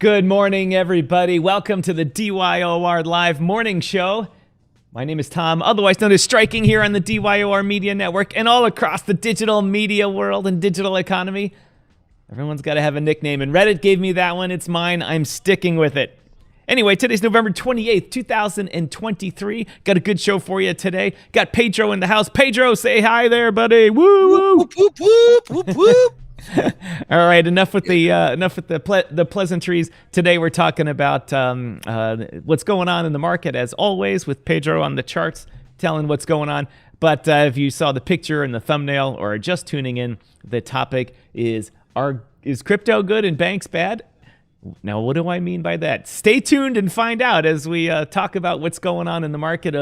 Good morning, everybody. Welcome to the DYOR Live Morning Show. My name is Tom, otherwise known as Striking, here on the DYOR Media Network and all across the digital media world and digital economy. Everyone's got to have a nickname, and Reddit gave me that one. It's mine. I'm sticking with it. Anyway, today's November 28th, 2023. Got a good show for you today. Got Pedro in the house. Pedro, say hi there, buddy. Woo, woo. Whoop, whoop, whoop, whoop, whoop. All right, enough with the pleasantries. Today we're talking about what's going on in the market, as always, with Pedro on the charts telling what's going on. But if you saw the picture and the thumbnail or are just tuning in, the topic is crypto good and banks bad? Now, what do I mean by that? Stay tuned and find out as we talk about what's going on in the market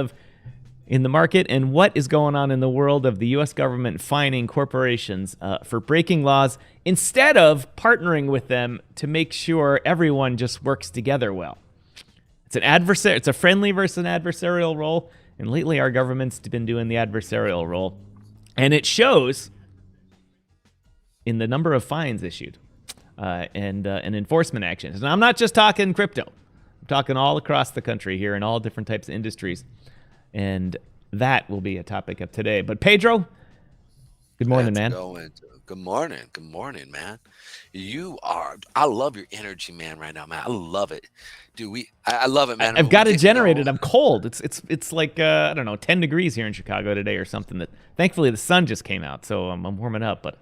and what is going on in the world of the U.S. government fining corporations for breaking laws instead of partnering with them to make sure everyone just works together well. It's a friendly versus an adversarial role, and lately our government's been doing the adversarial role, and it shows in the number of fines issued and enforcement actions. And I'm not just talking crypto. I'm talking all across the country here in all different types of industries. And that will be a topic of today. But Pedro, good morning, man. Good morning, man. I love your energy, man, right now, man. I love it. Dude, I love it, man. I've got it generated. I'm cold. It's like, I don't know, 10 degrees here in Chicago today or something. That thankfully the sun just came out, so I'm warming up. But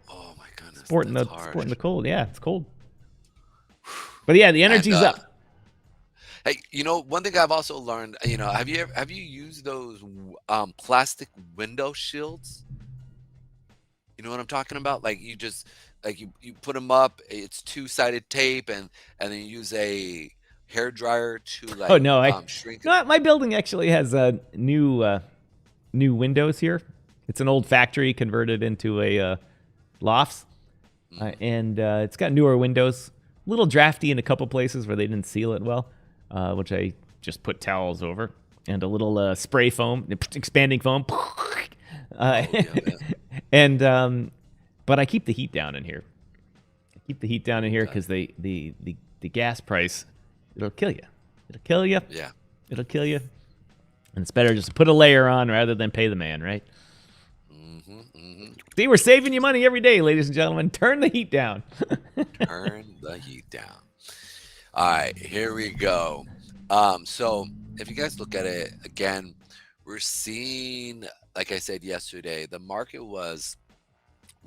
oh my goodness, sporting the cold. Yeah, it's cold. But yeah, the energy's up. Hey, one thing I've also learned, have you used those plastic window shields? You know what I'm talking about? Like you just you put them up. It's two-sided tape, and then you use a hair dryer to shrink it. My building actually has new windows here. It's an old factory converted into a lofts, and it's got newer windows. A little drafty in a couple places where they didn't seal it well. Which I just put towels over, and a little spray foam, expanding foam. But I keep the heat down in here. Because the gas price, it'll kill you. Yeah. It'll kill you. And it's better just to put a layer on rather than pay the man, right? See, we're saving you money every day, ladies and gentlemen. Turn the heat down. Turn the heat down. All right, here we go. So if you guys look at it again, we're seeing, like I said yesterday, the market we're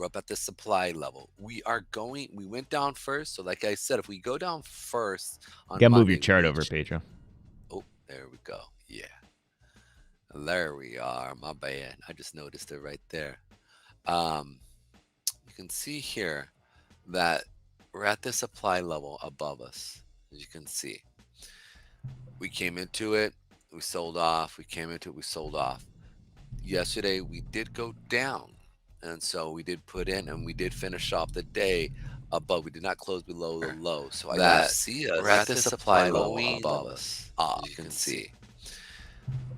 up at the supply level. We went down first. So like I said, if we go down first on Gotta move your chart over, Pedro. Oh, there we go. Yeah. There we are. My bad. I just noticed it right there. You can see here that we're at the supply level above us. As you can see, we came into it, we sold off. We came into it, we sold off. Yesterday, we did go down. And so we did put in, and we did finish off the day above. We did not close below the low. So I see us. We're at the supply level above us. As you can see.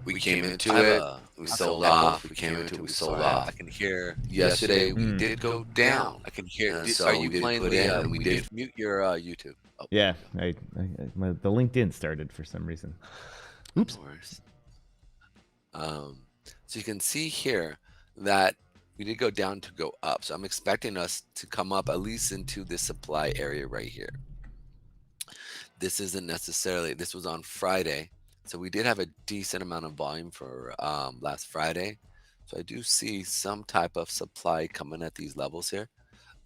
We came into it, we sold off. We came into it, we sold off. I can hear yesterday we did go down. I can hear. Are you playing it? And we did mute your YouTube. Oh, yeah, the LinkedIn started for some reason. Oops. So you can see here that we did go down to go up. So I'm expecting us to come up at least into this supply area right here. This isn't necessarily. This was on Friday. So we did have a decent amount of volume for last Friday. So I do see some type of supply coming at these levels here.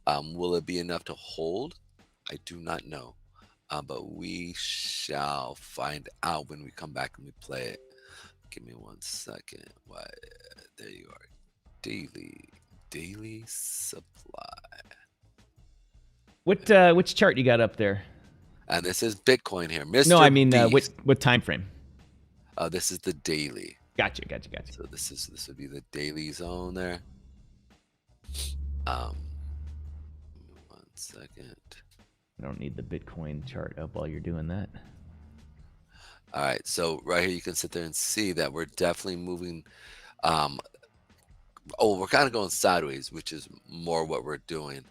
Will it be enough to hold? I do not know. But we shall find out when we come back and we play it. Give me 1 second. Why? There you are. Daily supply. Which chart you got up there? And this is Bitcoin here. Mr. No, I mean what time frame? This is the daily. Gotcha. So this would be the daily zone there. 1 second. I don't need the Bitcoin chart up while you're doing that. All right, so right here you can sit there and see that we're definitely moving. We're kind of going sideways, which is more what we're doing.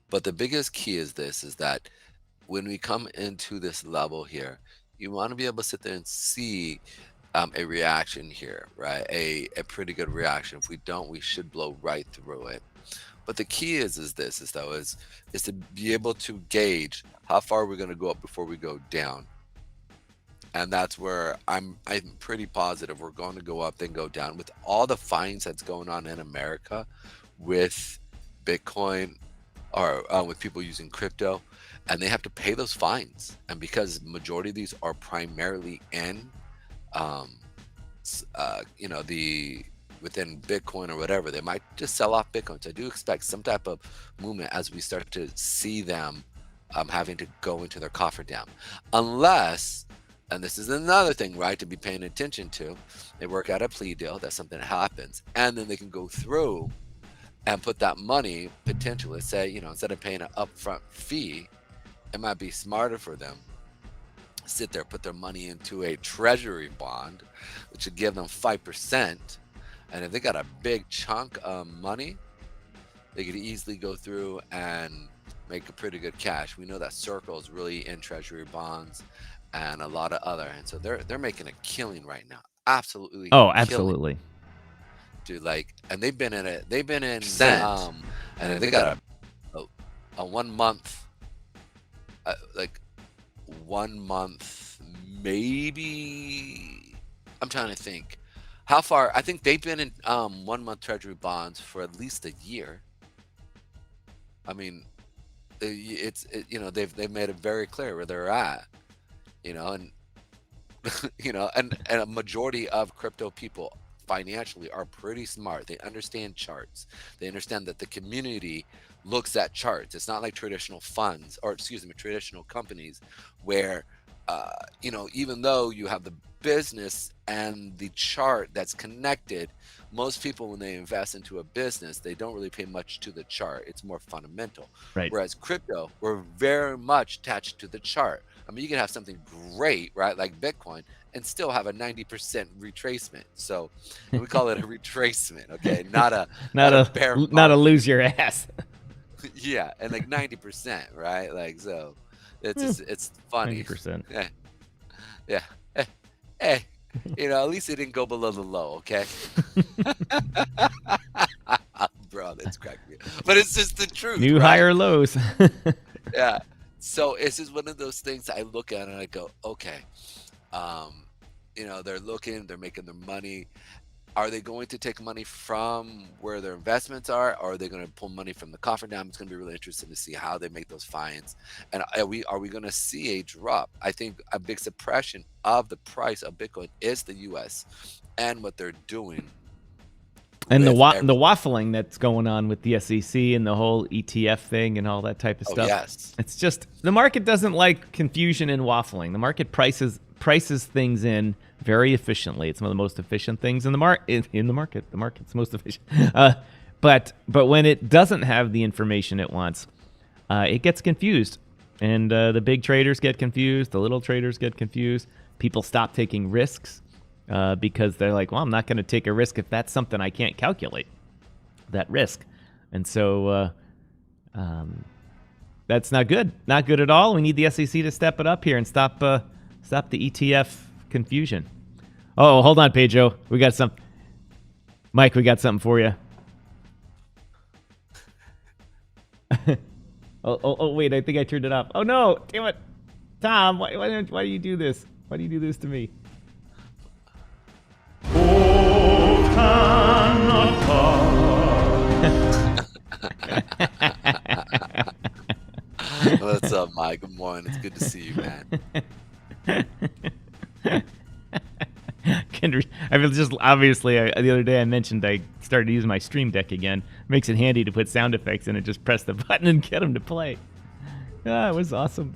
But the biggest key is that when we come into this level here, you want to be able to sit there and see a reaction here, right? A pretty good reaction. If we don't, we should blow right through it. But the key is to be able to gauge how far we're going to go up before we go down. And that's where I'm pretty positive we're going to go up, then go down. With all the fines that's going on in America with Bitcoin, or with people using crypto, and they have to pay those fines. And because majority of these are primarily in, um, the within Bitcoin or whatever, they might just sell off Bitcoin. So I do expect some type of movement as we start to see them having to go into their cofferdam, unless. And this is another thing, right, to be paying attention to. They work out a plea deal. That's something that happens, and then they can go through and put that money potentially, say, instead of paying an upfront fee, it might be smarter for them sit there, put their money into a treasury bond, which would give them 5%. And if they got a big chunk of money, they could easily go through and make a pretty good cash. We know that Circle is really in treasury bonds and a lot of other, and so they're making a killing right now. Absolutely. Oh, killing. absolutely. Dude, like, and they've been in Percent. and they got a 1 month, like 1 month, maybe. I'm trying to think how far. I think they've been in 1 month treasury bonds for at least a year. I mean, they've made it very clear where they're at, and and a majority of crypto people financially are pretty smart. They understand charts. They understand that the community looks at charts. It's not like traditional funds, or excuse me, traditional companies where even though you have the business and the chart that's connected, most people, when they invest into a business, they don't really pay much to the chart. It's more fundamental. Right. Whereas crypto, we're very much attached to the chart. I mean, you can have something great, right, like Bitcoin, and still have a 90% retracement. So we call it a retracement, okay? Not a bear not a market. lose your ass. Yeah, and like 90%, right? Like, so it's just, it's funny. 90%. Yeah. Hey, at least it didn't go below the low, okay? Bro, that's cracking me up. But it's just the truth. New right? higher lows. Yeah. So it's just one of those things I look at and I go, okay, they're making their money. Are they going to take money from where their investments are, or are they going to pull money from the cofferdam? It's going to be really interesting to see how they make those fines. And are we going to see a drop? I think a big suppression of the price of Bitcoin is the U.S. and what they're doing. And the waffling that's going on with the SEC and the whole ETF thing and all that type of stuff. Yes. It's just the market doesn't like confusion and waffling. The market prices things in very efficiently. It's one of the most efficient things in the market. The market's most efficient. But when it doesn't have the information it wants, it gets confused, and the big traders get confused. The little traders get confused. People stop taking risks. Because they're like, well, I'm not going to take a risk if that's something I can't calculate, that risk. And so that's not good. Not good at all. We need the SEC to step it up here and stop the ETF confusion. Oh, hold on, Pedro. We got some. Mike, we got something for you. oh, wait, I think I turned it off. Oh, no, damn it. Tom, why do you do this? Why do you do this to me? What's up, Mike? Good morning. It's good to see you, man. I mean, just obviously, the other day I mentioned I started using my Stream Deck again. Makes it handy to put sound effects in and just press the button and get them to play. It was awesome.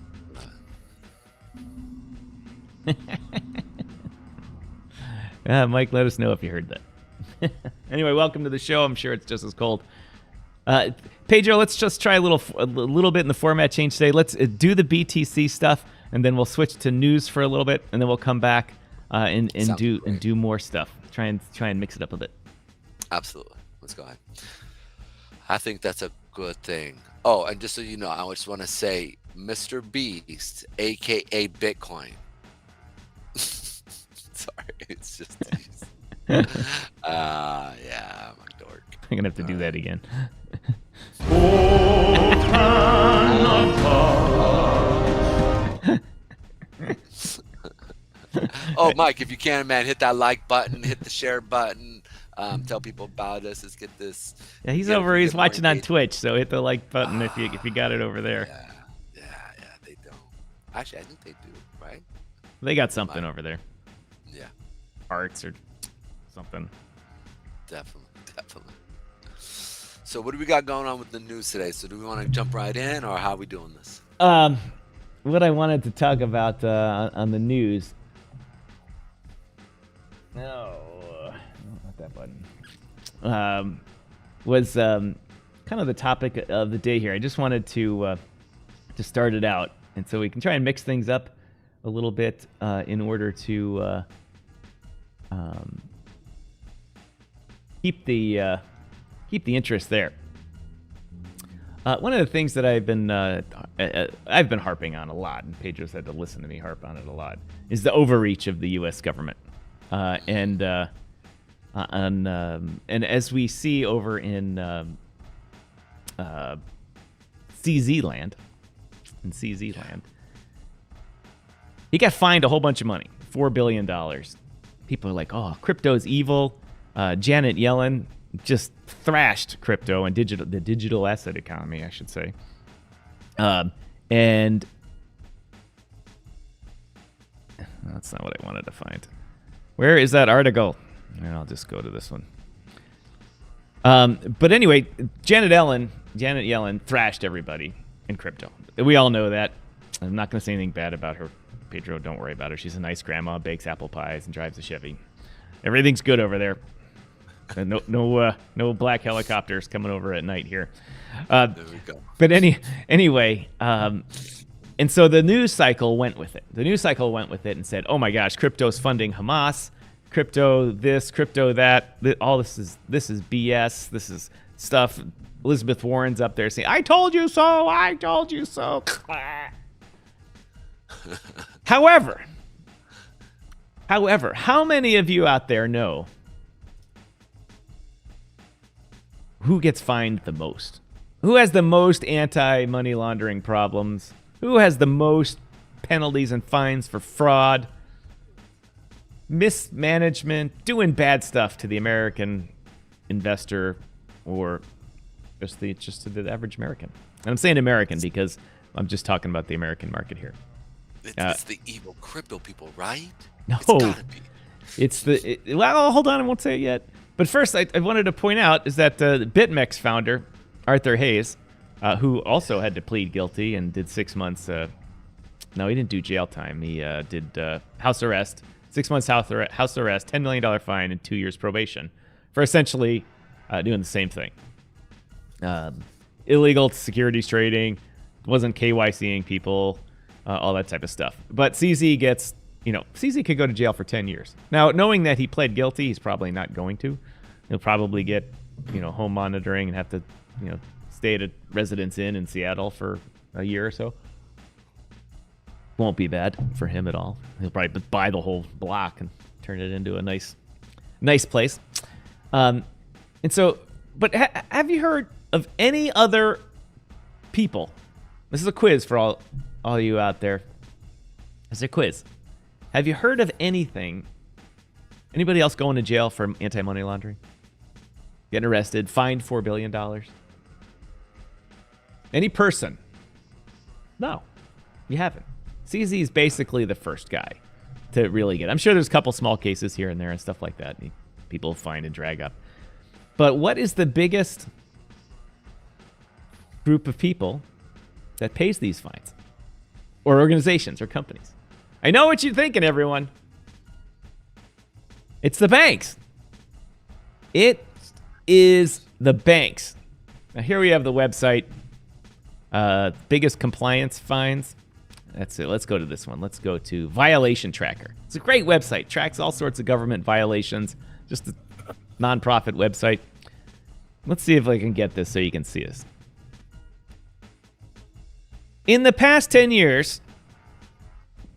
Mike, let us know if you heard that. Anyway, welcome to the show. I'm sure it's just as cold. Pedro, let's just try a little bit in the format change today. Let's do the BTC stuff, and then we'll switch to news for a little bit, and then we'll come back and do more stuff. Try and mix it up a bit. Absolutely. Let's go ahead. I think that's a good thing. Oh, and just so you know, I just want to say Mr. Beast, aka Bitcoin. Sorry, it's just. Yeah, I'm a dork. I'm gonna have to do that again. Oh, Mike, if you can, man, hit that like button, hit the share button, tell people about us. Let's get this. Yeah, he's over. He's watching on Twitch, so hit the like button if you got it over there. Yeah, they don't. Actually, I think they do, right? They got something over there. Yeah, Arts or something. definitely. So what do we got going on with the news today? So do we want to jump right in, or how are we doing this? What I wanted to talk about on the news. No, not that button. Was kind of the topic of the day here. I just wanted to start it out, and so we can try and mix things up a little bit in order to keep the interest there. One of the things that I've been harping on a lot, and Pedro's had to listen to me harp on it a lot, is the overreach of the U.S. government, and as we see over in CZ land, he got fined a whole bunch of money, $4 billion. People are like, "Oh, crypto's evil." Janet Yellen just thrashed crypto and the digital asset economy, I should say. And that's not what I wanted to find. Where is that article? And I'll just go to this one. But anyway, Janet Yellen thrashed everybody in crypto. We all know that. I'm not going to say anything bad about her. Pedro, don't worry about her. She's a nice grandma, bakes apple pies, and drives a Chevy. Everything's good over there. No black helicopters coming over at night here. There we go. But anyway, and so the news cycle went with it. And said, "Oh my gosh, crypto's funding Hamas. Crypto this, crypto that. All this is BS. This is stuff." Elizabeth Warren's up there saying, "I told you so. I told you so." However, how many of you out there know who gets fined the most? Who has the most anti-money laundering problems? Who has the most penalties and fines for fraud, mismanagement, doing bad stuff to the American investor, or just to the average American? And I'm saying American because I'm just talking about the American market here. It's the evil crypto people, right? No, it's gotta be. Well, hold on, I won't say it yet. But first, I wanted to point out is that the BitMEX founder, Arthur Hayes, who also had to plead guilty and did 6 months. No, he didn't do jail time. He did house arrest, 6 months house arrest, $10 million fine, and 2 years probation for essentially doing the same thing. Illegal securities trading, wasn't KYCing people, all that type of stuff. But CZ gets, CZ could go to jail for 10 years. Now, knowing that he pled guilty, he's probably not going to. He'll probably get, home monitoring and have to, stay at a residence inn in Seattle for a year or so. Won't be bad for him at all. He'll probably buy the whole block and turn it into a nice place. And so, but have you heard of any other people? This is a quiz for all you out there. It's a quiz. Have you heard of anybody else going to jail for anti-money laundering? Getting arrested, fined $4 billion? Any person? No, you haven't. CZ is basically the first guy to really get. I'm sure there's a couple small cases here and there and stuff like that. People find and drag up. But what is the biggest group of people that pays these fines? Or organizations or companies? I know what you're thinking, everyone. It's the banks. It is the banks. Now here we have the website. Biggest compliance fines. That's it. Let's go to this one. Let's go to Violation Tracker. It's a great website. Tracks all sorts of government violations. Just a nonprofit website. Let's see if I can get this so you can see us. In the past 10 years,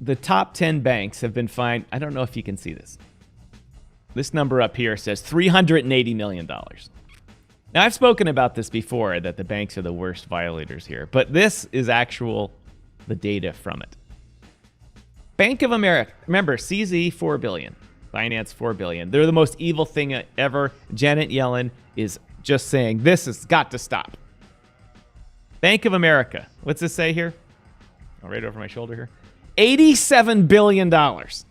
the top 10 banks have been fined. I don't know if you can see this. This number up here says $380 million. Now, I've spoken about this before, that the banks are the worst violators here, but this is the data from it. Bank of America, remember, CZ, $4 billion. Finance, $4 billion. They're the most evil thing ever. Janet Yellen is just saying, this has got to stop. Bank of America, what's this say here? Oh, right over my shoulder here. $87 billion. That's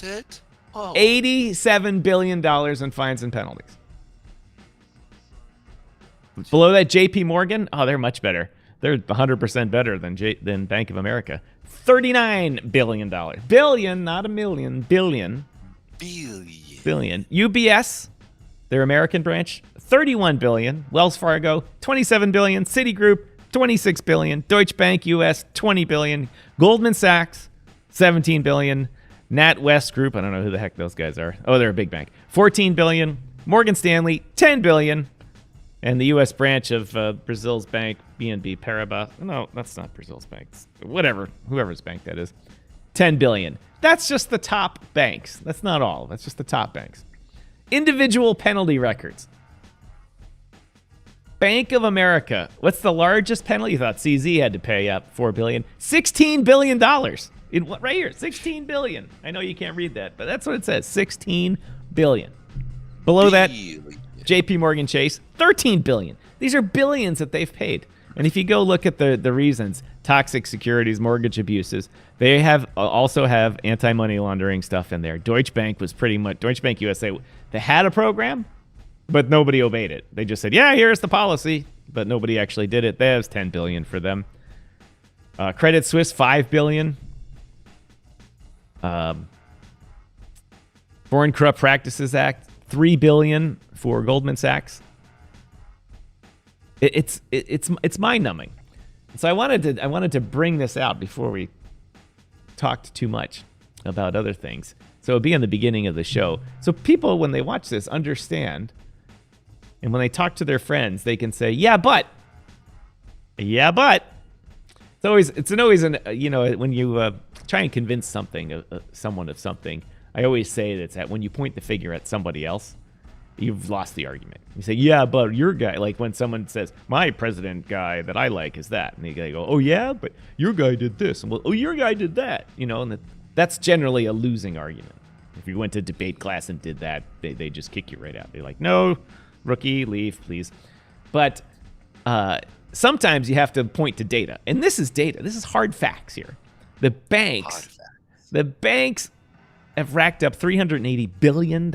it? Oh. $87 billion in fines and penalties. Below that, JP Morgan, oh, they're much better. They're 100% better than Bank of America. $39 billion. Billion, not a million. Billion. UBS, their American branch, $31 billion. Wells Fargo, $27 billion. Citigroup, $26 billion. Deutsche Bank US, $20 billion. Goldman Sachs, $17 billion. NatWest Group, I don't know who the heck those guys are. Oh, they're a big bank. $14 billion. Morgan Stanley, $10 billion. And the U.S. branch of Brazil's bank, BNB Paribas. No, that's not Brazil's bank. Whatever, whoever's bank that is. $10 billion. That's just the top banks. That's not all. That's just the top banks. Individual penalty records. Bank of America. What's the largest penalty? You thought CZ had to pay up $4 billion. $16 billion. Right here, $16 billion. I know you can't read that, but that's what it says. $16 billion. Below that, JP Morgan Chase, $13 billion. These are billions that they've paid. And if you go look at the reasons, toxic securities, mortgage abuses, they also have anti-money laundering stuff in there. Deutsche Bank USA, they had a program, but nobody obeyed it. They just said, yeah, here's the policy, but nobody actually did it. That was $10 billion for them. Credit Suisse, $5 billion. Foreign Corrupt Practices Act, $3 billion for Goldman Sachs. It's mind-numbing. So I wanted to bring this out before we talked too much about other things. So it'll be in the beginning of the show. So people, when they watch this, understand, and when they talk to their friends, they can say, "Yeah, but." It's always when you try and convince someone of something. I always say that when you point the finger at somebody else, you've lost the argument. You say, yeah, but your guy, like when someone says, my president guy that I like is that. And they go, oh, yeah, but your guy did this. And well, oh, your guy did that. And that's generally a losing argument. If you went to debate class and did that, they just kick you right out. They're like, no, rookie, leave, please. But sometimes you have to point to data. And this is data. This is hard facts here. The banks have racked up $380 billion.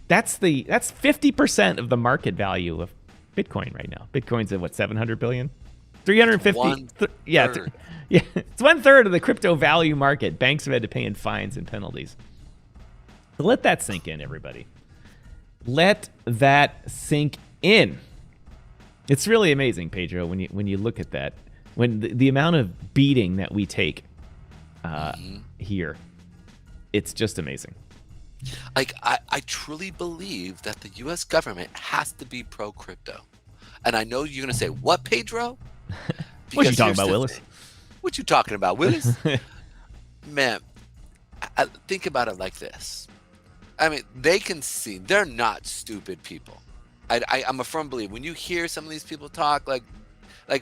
That's 50% of the market value of Bitcoin right now. Bitcoin's at what, 700 billion? 350. Yeah, it's 1/3 of the crypto value market. Banks have had to pay in fines and penalties. So let that sink in, everybody. Let that sink in. It's really amazing, Pedro, when you look at that. When the amount of beating that we take here, it's just amazing. Like, I truly believe that the U.S. government has to be pro-crypto. And I know you're going to say, what, Pedro? What you talking about, Willis? What you talking about, Willis? Man, think about it like this. I mean, they can see. They're not stupid people. I'm a firm believer. When you hear some of these people talk, like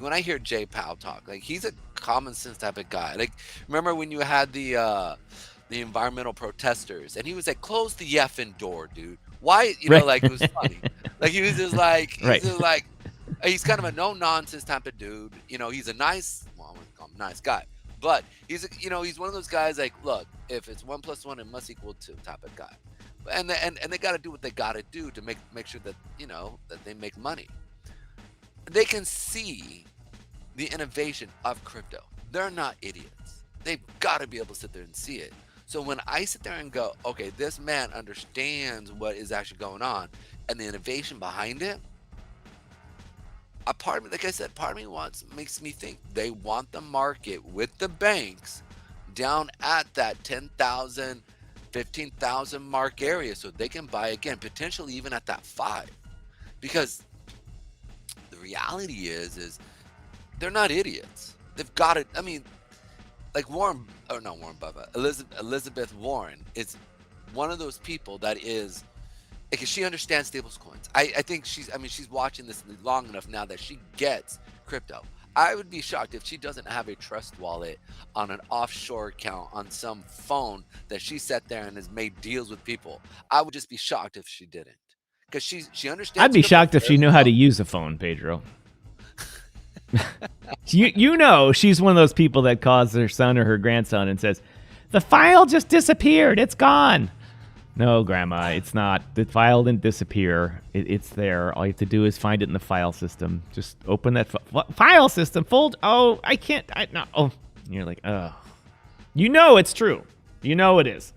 when I hear Jay Powell talk, like he's a common sense type of guy. Like, remember when you had the environmental protesters, and he was like, close the effing door, dude. Why? Like, it was funny. Like, he was just like, he's kind of a no nonsense type of dude. He's a nice, well, I wouldn't call him a nice guy, but he's one of those guys like, look, if it's 1 + 1, it must equal 2 type of guy. And they got to do what they got to do to make sure that, that they make money. They can see the innovation of crypto. They're not idiots. They've got to be able to sit there and see it. So when I sit there and go, okay, this man understands what is actually going on and the innovation behind it, a part of me, like I said, part of me makes me think they want the market with the banks down at that 10,000, 15,000 mark area so they can buy again, potentially even at that 5. Because the reality is they're not idiots. They've got it. I mean, like Warren Buffett, Elizabeth Warren is one of those people that is, because she understands stablecoins. I think she's watching this long enough now that she gets crypto. I would be shocked if she doesn't have a trust wallet on an offshore account on some phone that she sat there and has made deals with people. I would just be shocked if she didn't, because she understands. I'd be shocked if she knew how to use a phone, Pedro. You know, she's one of those people that calls her son or her grandson and says, "The file just disappeared. It's gone." No, Grandma, it's not. The file didn't disappear. It's there. All you have to do is find it in the file system. Just open that file system. Oh, I can't. No. Oh, and you're like, oh. You know it's true. You know it is.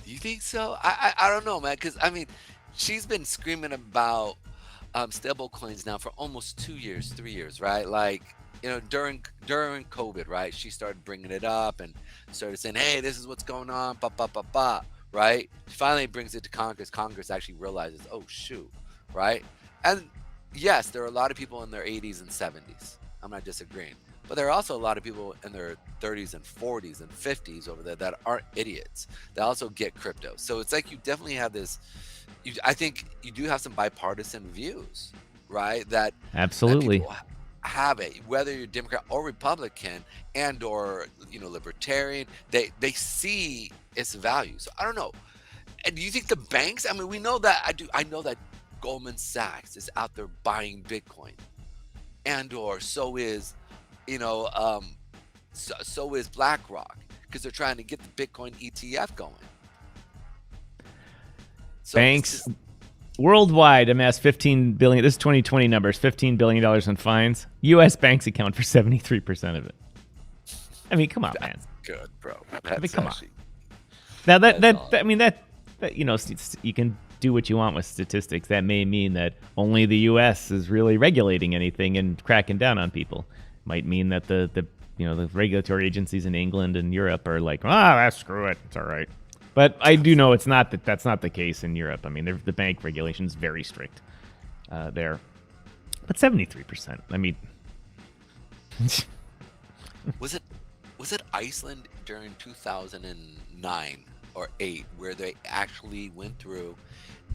You think so? I don't know, man. Because I mean, she's been screaming about stable coins now for almost 2 years, 3 years, right? Like, you know, during COVID, right? She started bringing it up and started saying, "Hey, this is what's going on." Right? She finally brings it to Congress. Congress actually realizes, oh shoot, right? And yes, there are a lot of people in their 80s and 70s. I'm not disagreeing. But there are also a lot of people in their 30s and 40s and 50s over there that aren't idiots, that also get crypto. So it's like you definitely have this, I think you do have some bipartisan views, right? That absolutely. That have it, whether you're Democrat or Republican and or, you know, libertarian, they see its value. So I don't know. And do you think the banks, I mean, we know that I know that Goldman Sachs is out there buying Bitcoin, and or so is, you know, so is BlackRock, because they're trying to get the Bitcoin ETF going. So banks worldwide amassed $15 billion. This is 2020 numbers. $15 billion in fines. U.S. banks account for 73% of it. I mean, come on, man. That's good, bro. I mean, come on. Now that you know, you can do what you want with statistics. That may mean that only the U.S. is really regulating anything and cracking down on people. Might mean that the regulatory agencies in England and Europe are like, screw it, it's all right. But I do know that's not the case in Europe. I mean, the bank regulation is very strict there. But 73%. I mean, was it Iceland during 2009 or 8 where they actually went through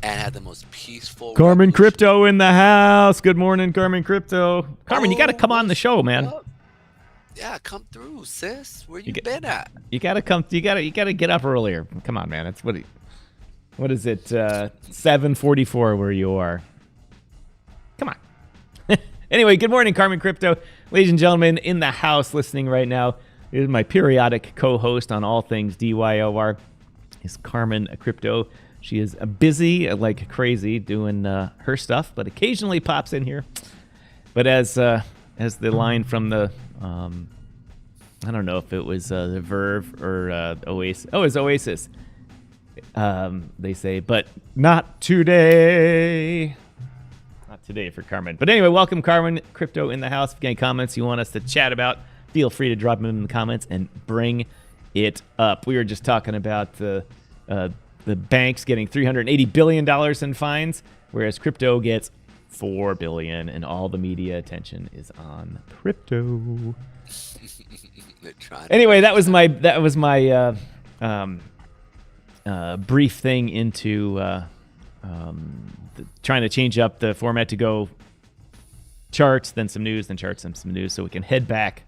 and had the most peaceful Carmen revolution? Crypto in the house. Good morning, Carmen Crypto. Carmen, you got to come on the show, man. Yeah, come through, sis. Where you been at? You gotta come. You gotta get up earlier. Come on, man. That's what is it? 7:44 where you are. Come on. Anyway, good morning, Carmen Crypto, ladies and gentlemen in the house listening right now. This is my periodic co-host on all things DYOR. Is Carmen Crypto. She is busy like crazy doing her stuff, but occasionally pops in here. But as the line from the I don't know if it was the Verve or Oasis. Oh, it's Oasis. They say, but not today. Not today for Carmen. But anyway, welcome, Carmen Crypto in the house. If you have any comments you want us to chat about, feel free to drop them in the comments and bring it up. We were just talking about the banks getting $380 billion in fines, whereas crypto gets $4 billion, and all the media attention is on crypto. Anyway, that was my brief thing into trying to change up the format to go charts, then some news, then charts, then some news, so we can head back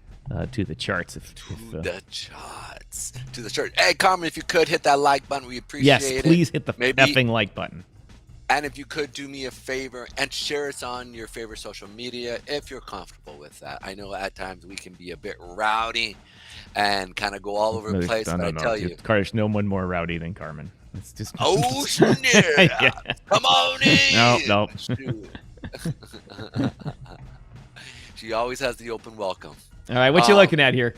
to the charts. The charts. To the chart. Hey, Carmen, if you could hit that like button, we appreciate it. Yes, please hit the effing like button. And if you could do me a favor and share us on your favorite social media, if you're comfortable with that. I know at times we can be a bit rowdy and kind of go all over the place, but I tell you. There's no one more rowdy than Carmen. It's just. Oh, snap. Yeah. Come on in. No. She always has the open welcome. All right, what you looking at here?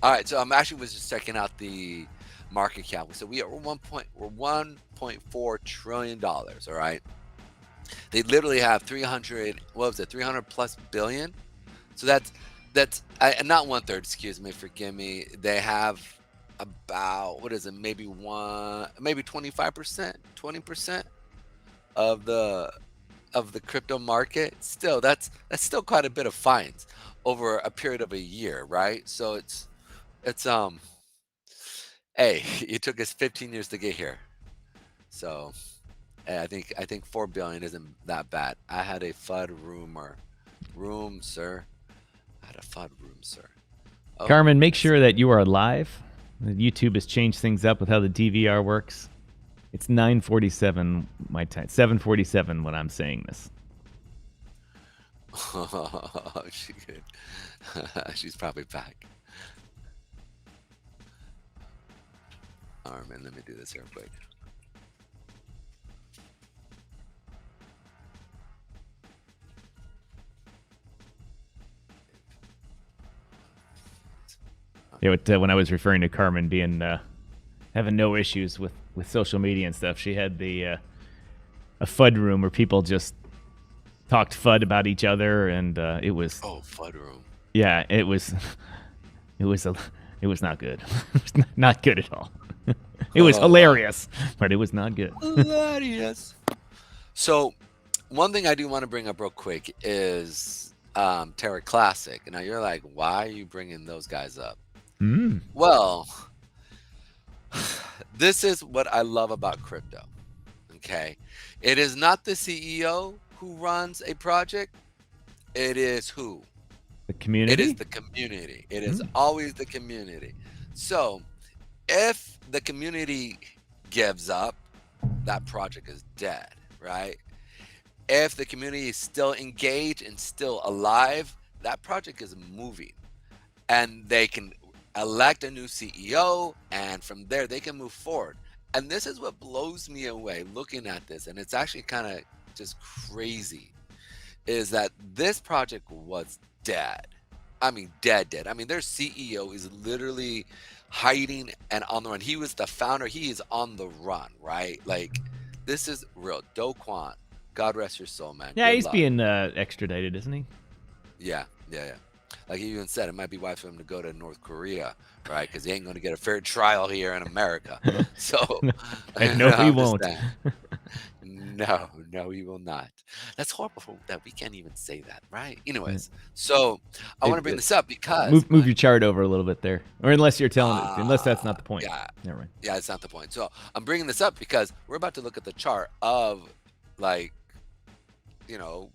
All right, so I'm actually was just checking out the market cap. So we're $1.4 trillion. All right, they literally have 300 plus billion. So that's not 1/3. Excuse me, forgive me. They have about maybe 25%, 20% of the crypto market. Still, that's still quite a bit of fines. over a period of a year, right? So it's hey, it took us 15 years to get here. So I think 4 billion isn't that bad. I had a FUD room, sir. I had a FUD room, sir. Oh, Carmen, make sure that you are live. YouTube has changed things up with how the DVR works. It's 9:47 my time, 7:47 when I'm saying this. she good. She's probably back. All right, man. Let me do this real quick. Yeah, when I was referring to Carmen being having no issues with social media and stuff, she had a FUD room where people just talked FUD about each other, and it was FUD room. Yeah, it was not good. It was not good at all. It was hilarious, but it was not good. Hilarious. So, one thing I do want to bring up real quick is Terra Classic. Now you're like, why are you bringing those guys up? Well, this is what I love about crypto. Okay, it is not the CEO who runs a project. It is who? The community. It is the community. It is always the community. So if the community gives up, that project is dead, right? If the community is still engaged and still alive, that project is moving, and they can elect a new CEO, and from there they can move forward. And this is what blows me away looking at this, and it's actually kind of just crazy, is that this project was dead. I mean, dead. I mean, their CEO is literally hiding and on the run. He was the founder. He is on the run, right? Like, this is real. Do Kwon, God rest your soul, man. Yeah, Good he's luck. being extradited, isn't he? Yeah. Like he even said, it might be wise for him to go to North Korea, right? Because he ain't going to get a fair trial here in America. So, no, he won't. No, he will not. That's horrible that we can't even say that, right? Anyways, so I want to bring this up because move your chart over a little bit there, or unless you're telling it, unless that's not the point. Yeah, never mind. Yeah, it's not the point. So I'm bringing this up because we're about to look at the chart of, like, you know,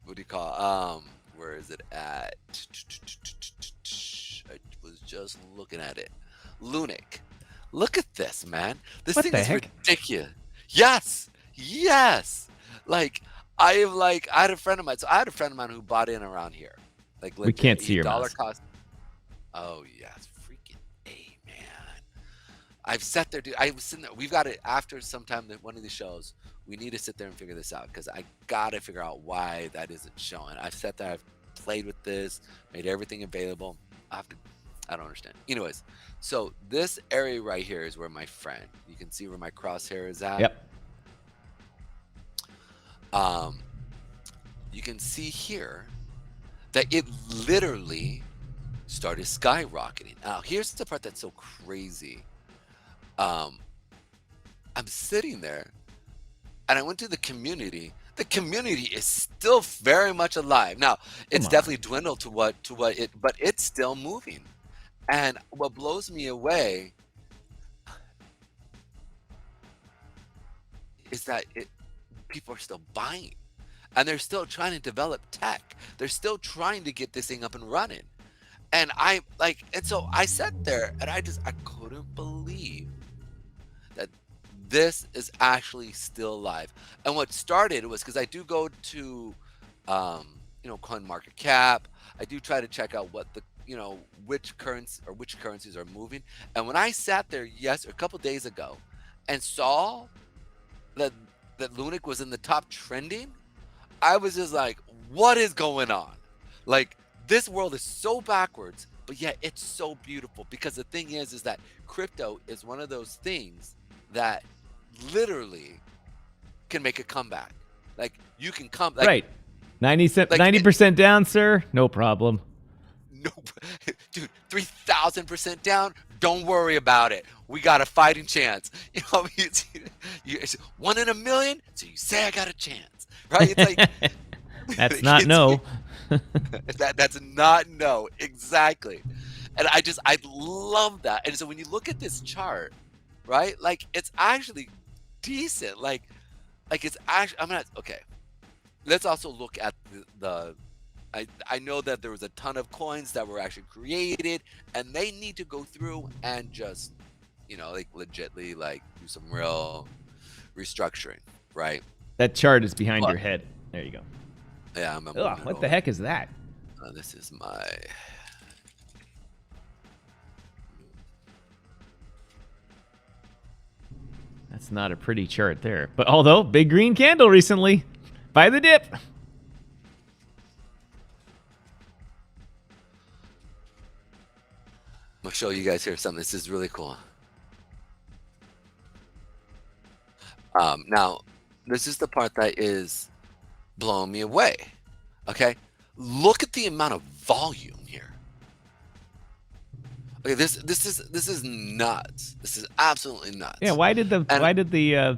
what do you call? Where is it at? I was just looking at it. Lunic. Look at this, man. This thing is ridiculous. Yes. Like, I had a friend of mine. So I had a friend of mine who bought in around here. Like, we can't see your dollar mouse. cost. Oh yes, freaking A, man. I've sat there, dude. I was sitting there. We've got it after sometime one of the shows. We need to sit there and figure this out, because I gotta figure out why that isn't showing. I've sat there, I've played with this, made everything available. I don't understand. Anyways, so this area right here is where my friend. You can see where my crosshair is at. Yep. You can see here that it literally started skyrocketing. Now, here's the part that's so crazy. I'm sitting there, and I went to the community. The community is still very much alive. Now, it's definitely dwindled to what it, but it's still moving. And what blows me away is that people are still buying, and they're still trying to develop tech. They're still trying to get this thing up and running. And so I sat there, and I couldn't believe that this is actually still alive. And what started was, because I do go to, CoinMarketCap. I do try to check out what the, which currencies are moving. And when I sat there a couple days ago and saw that Lunic was in the top trending, I was just like, what is going on? Like, this world is so backwards, but yet it's so beautiful, because the thing is that crypto is one of those things that literally can make a comeback. Like, you can come, like, right. 90% down, sir. No problem. No, dude, 3,000% down. Don't worry about it. We got a fighting chance. It's 1 in a million. So you say I got a chance, right? It's like that's not no. That's not no, exactly. And I love that. And so when you look at this chart, right? Like it's actually decent. Like it's actually okay. Let's also look at I know that there was a ton of coins that were actually created, and they need to go through and just, like legitly like do some real restructuring, right? That chart is behind But your head. There you go. yeah, I'm moving Ugh, it what the over. heck is that? This is my. That's not a pretty chart there. But although, big green candle recently. Buy the dip. I'm gonna show you guys here something. This is really cool. Now, this is the part that is blowing me away. Okay, look at the amount of volume here. Okay, this is nuts. This is absolutely nuts. Yeah, why did the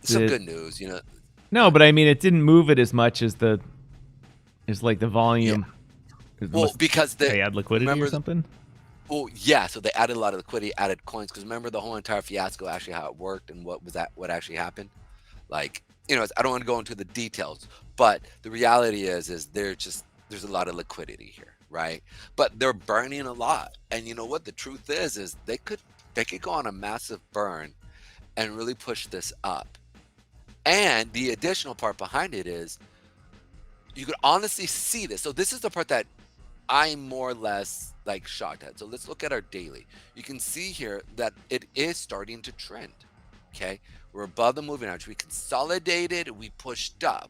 some good news, No, but I mean it didn't move it as much as like the volume. Well, because they add liquidity or something. Well, yeah, so they added a lot of liquidity, added coins, because remember the whole entire fiasco, actually how it worked and what actually happened. Like, I don't want to go into the details, but the reality is there's a lot of liquidity here, right? But they're burning a lot, and you know what the truth is they could go on a massive burn and really push this up. And the additional part behind it is you could honestly see this. So this is the part that I'm more or less like shocked at. So let's look at our daily. You can see here that it is starting to trend. Okay, we're above the moving average. We consolidated, we pushed up,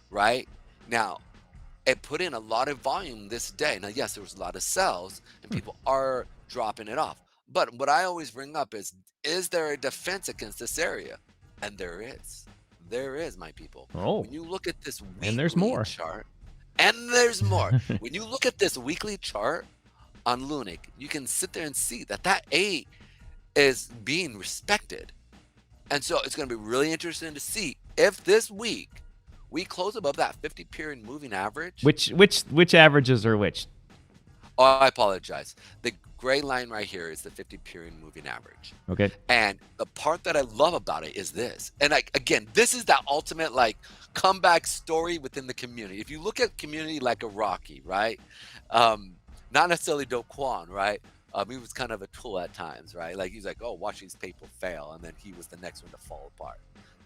right? Now, it put in a lot of volume this day. Now, yes, there was a lot of sells and people are dropping it off. But what I always bring up is there a defense against this area? And there is. There is, my people. Oh. When you look at this weekly and there's more. chart, and there's more. When you look at this weekly chart on Lunic, you can sit there and see that A is being respected. And so it's going to be really interesting to see if this week we close above that 50-period moving average. Which averages are which? Oh, I apologize. The gray line right here is the 50-period moving average. Okay. And the part that I love about it is this. And again, this is that ultimate like comeback story within the community. If you look at community like a Rocky, right? Not necessarily Do Kwon, right? He was kind of a tool at times, right? Like he's like, oh, watch these people fail, and then he was the next one to fall apart.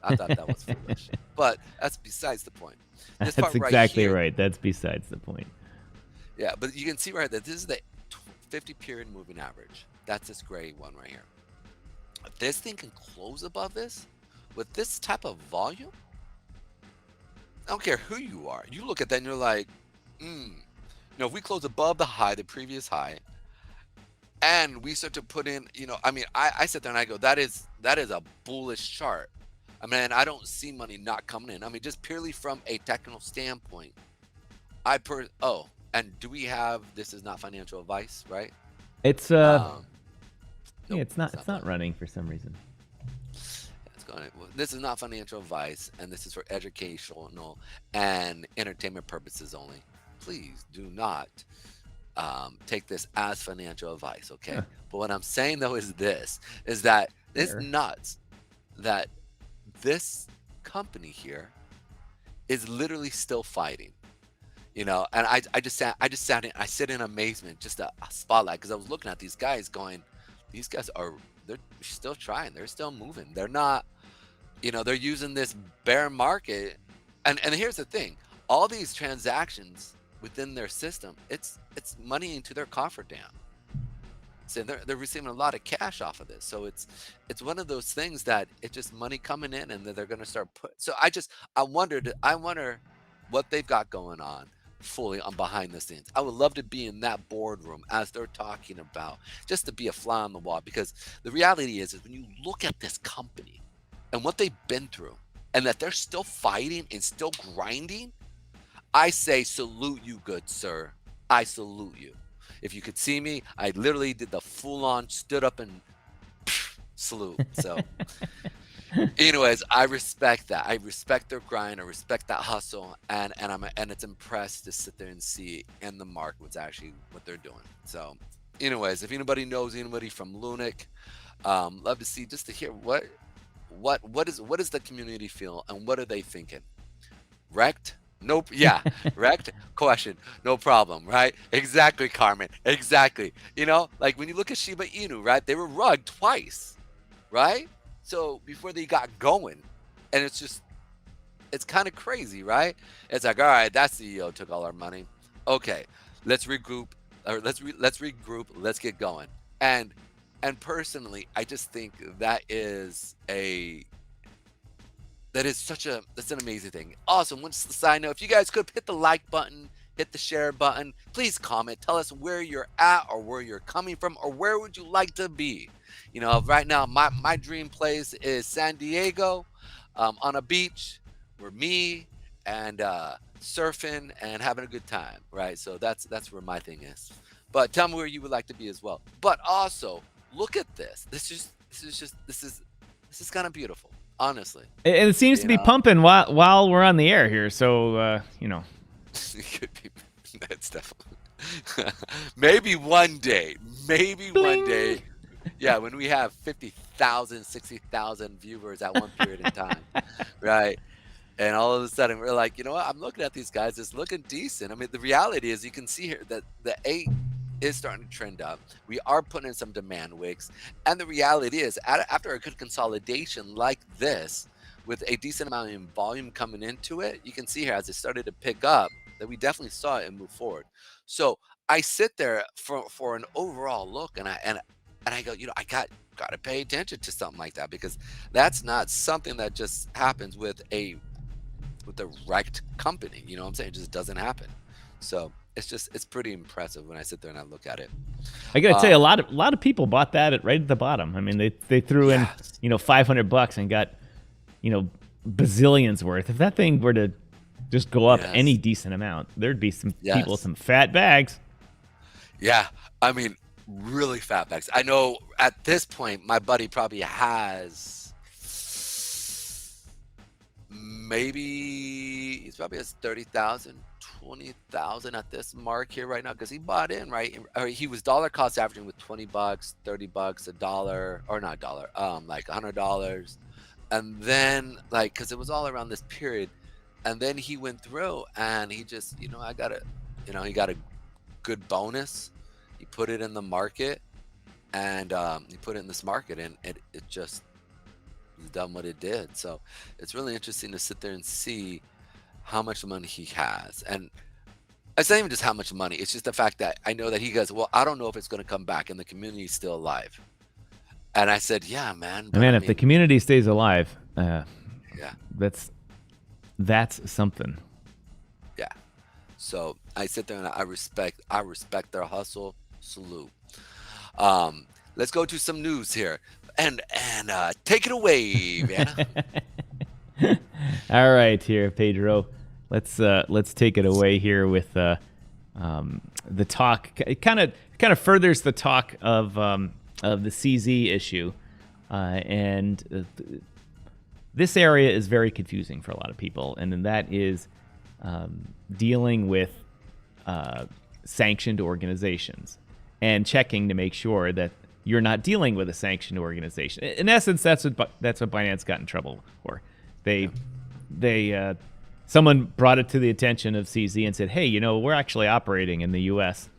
I thought that was foolish, but that's besides the point. This that's exactly right. That's besides the point. Yeah, but you can see right that this is the 50-period moving average. That's this gray one right here. If this thing can close above this with this type of volume, I don't care who you are. You look at that and you're like, if we close above the high, the previous high, and we start to put in, I sit there and I go, that is a bullish chart. I mean, I don't see money not coming in. I mean, just purely from a technical standpoint, and do we have, this is not financial advice, right? It's nope, yeah, it's not running for some reason. This is not financial advice, and this is for educational and entertainment purposes only. Please do not take this as financial advice, okay? Huh. But what I'm saying though is that it's nuts that this company here is literally still fighting, and I just sat in, I sit in amazement, just a spotlight, because I was looking at these guys going, these guys they're still trying, they're still moving, they're not, they're using this bear market, and here's the thing, all these transactions within their system, it's money into their coffer dam. So they're receiving a lot of cash off of this. So it's one of those things that it's just money coming in, and they're going to start so I wonder what they've got going on fully on behind the scenes. I would love to be in that boardroom as they're talking about, just to be a fly on the wall, because the reality is when you look at this company and what they've been through, and that they're still fighting and still grinding, I say salute you, good sir. I salute you. If you could see me, I literally did the full-on stood up and salute. So Anyways, I respect that. I respect their grind. I respect that hustle, and it's impressed to sit there and see in the market what's actually what they're doing. So, anyways, if anybody knows anybody from Lunic, love to see just to hear what is the community feel and what are they thinking? Wrecked? Nope. Yeah, wrecked? Question. No problem, right? Exactly, Carmen. Exactly. You know, like when you look at Shiba Inu, right? They were rugged twice, right? So before they got going, and it's kind of crazy, right? It's like, all right, that CEO took all our money. Okay, let's regroup, or let's regroup. Let's get going. And personally, I just think that's an amazing thing. Awesome. Once the side note, if you guys could hit the like button, hit the share button, please comment. Tell us where you're at or where you're coming from or where would you like to be. You know, right now my dream place is San Diego, on a beach where me and surfing and having a good time, right? So that's where my thing is. But tell me where you would like to be as well. But also, look at this. This is kind of beautiful. Honestly, and it seems to be pumping while we're on the air here. So it could be. That's definitely maybe one day. One day. Yeah, when we have 50,000, 60,000 viewers at one period in time, right? And all of a sudden we're like, you know what? I'm looking at these guys. It's looking decent. I mean, the reality is you can see here that the 8 is starting to trend up. We are putting in some demand wicks. And the reality is after a good consolidation like this, with a decent amount of volume coming into it, you can see here as it started to pick up that we definitely saw it and move forward. So I sit there for an overall look and I go, you know, I got to pay attention to something like that because that's not something that just happens with a wrecked company. You know what I'm saying? It just doesn't happen. So it's pretty impressive when I sit there and I look at it. I gotta tell you, a lot of people bought that right at the bottom. I mean, they threw in, you know, $500 and got, you know, bazillions worth. If that thing were to just go up any decent amount, there'd be some people with some fat bags. Yeah, I mean, really fat bags. I know at this point, my buddy probably has he's probably has 30,000, 20,000 at this mark here right now because he bought in, right? Or he was dollar cost averaging with $20, $30, $1, or not dollar, like $100, and then like because it was all around this period, and then he went through and he just, you know, he got a good bonus. He put it in the market, and he put it in this market, and it just done what it did. So it's really interesting to sit there and see how much money he has. And it's not even just how much money, it's just the fact that I know that he goes, well, I don't know if it's going to come back and the community is still alive. And I said, yeah, man. But if the community stays alive, yeah, that's something. Yeah. So I sit there and I respect their hustle. Salute. Let's go to some news here. And take it away, Vanna. All right, here, Pedro. Let's take it away here with the talk. It kind of furthers the talk of the CZ issue, and this area is very confusing for a lot of people, and that is dealing with sanctioned organizations and checking to make sure that you're not dealing with a sanctioned organization. In essence, that's what Binance got in trouble for. Someone brought it to the attention of CZ and said, hey, you know, we're actually operating in the U.S.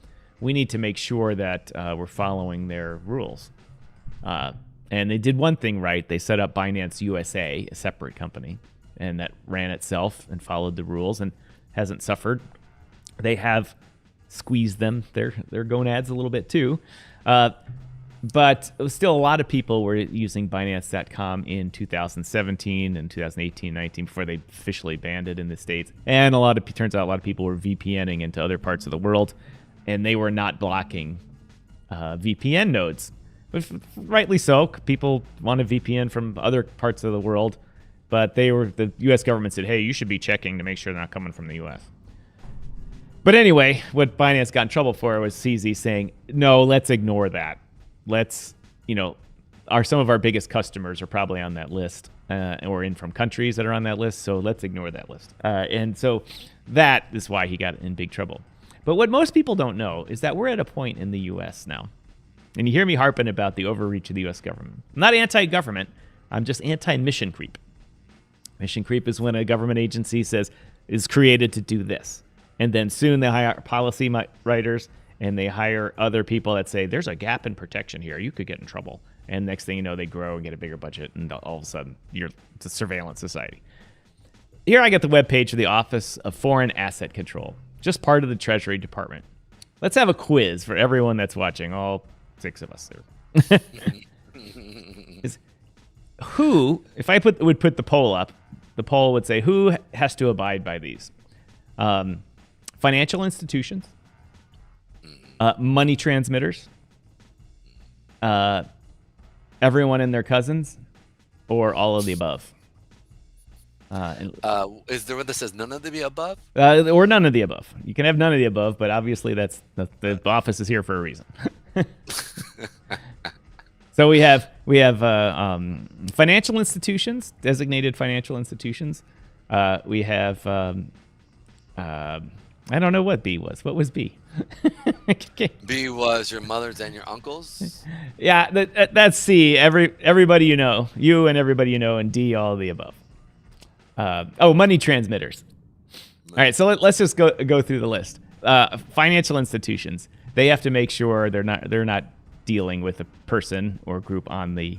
We need to make sure that we're following their rules. And they did one thing right. They set up Binance USA, a separate company, and that ran itself and followed the rules and hasn't suffered. They have squeezed them, their gonads a little bit too. But still, a lot of people were using Binance.com in 2017 and 2018, 19 before they officially banned it in the States. And turns out a lot of people were VPNing into other parts of the world, and they were not blocking VPN nodes. But rightly so. People want a VPN from other parts of the world, but the U.S. government said, hey, you should be checking to make sure they're not coming from the U.S. But anyway, what Binance got in trouble for was CZ saying, no, let's ignore that. Let's, some of our biggest customers are probably on that list, or in from countries that are on that list. So let's ignore that list. And so that is why he got in big trouble. But what most people don't know is that we're at a point in the U.S. now. And you hear me harping about the overreach of the U.S. government. I'm not anti-government. I'm just anti-mission creep. Mission creep is when a government agency is created to do this. And then soon they hire policy writers and they hire other people that say, there's a gap in protection here. You could get in trouble. And next thing you know, they grow and get a bigger budget. And all of a sudden, it's a surveillance society. Here I got the webpage of the Office of Foreign Asset Control, just part of the Treasury Department. Let's have a quiz for everyone that's watching, all 6 of us there. Who, if I would put the poll up, the poll would say, who has to abide by these? Financial institutions, money transmitters, everyone and their cousins, or all of the above? Is there one that says none of the above? Or none of the above. You can have none of the above, but obviously the office is here for a reason. So we have financial institutions, designated financial institutions. We have I don't know what B was. What was B? Okay. B was your mother's and your uncle's. Yeah, that's C. Everybody you know, you and everybody you know, and D, all of the above. Money transmitters. All right, so let's just go through the list. Financial institutions, they have to make sure they're not dealing with a person or group on the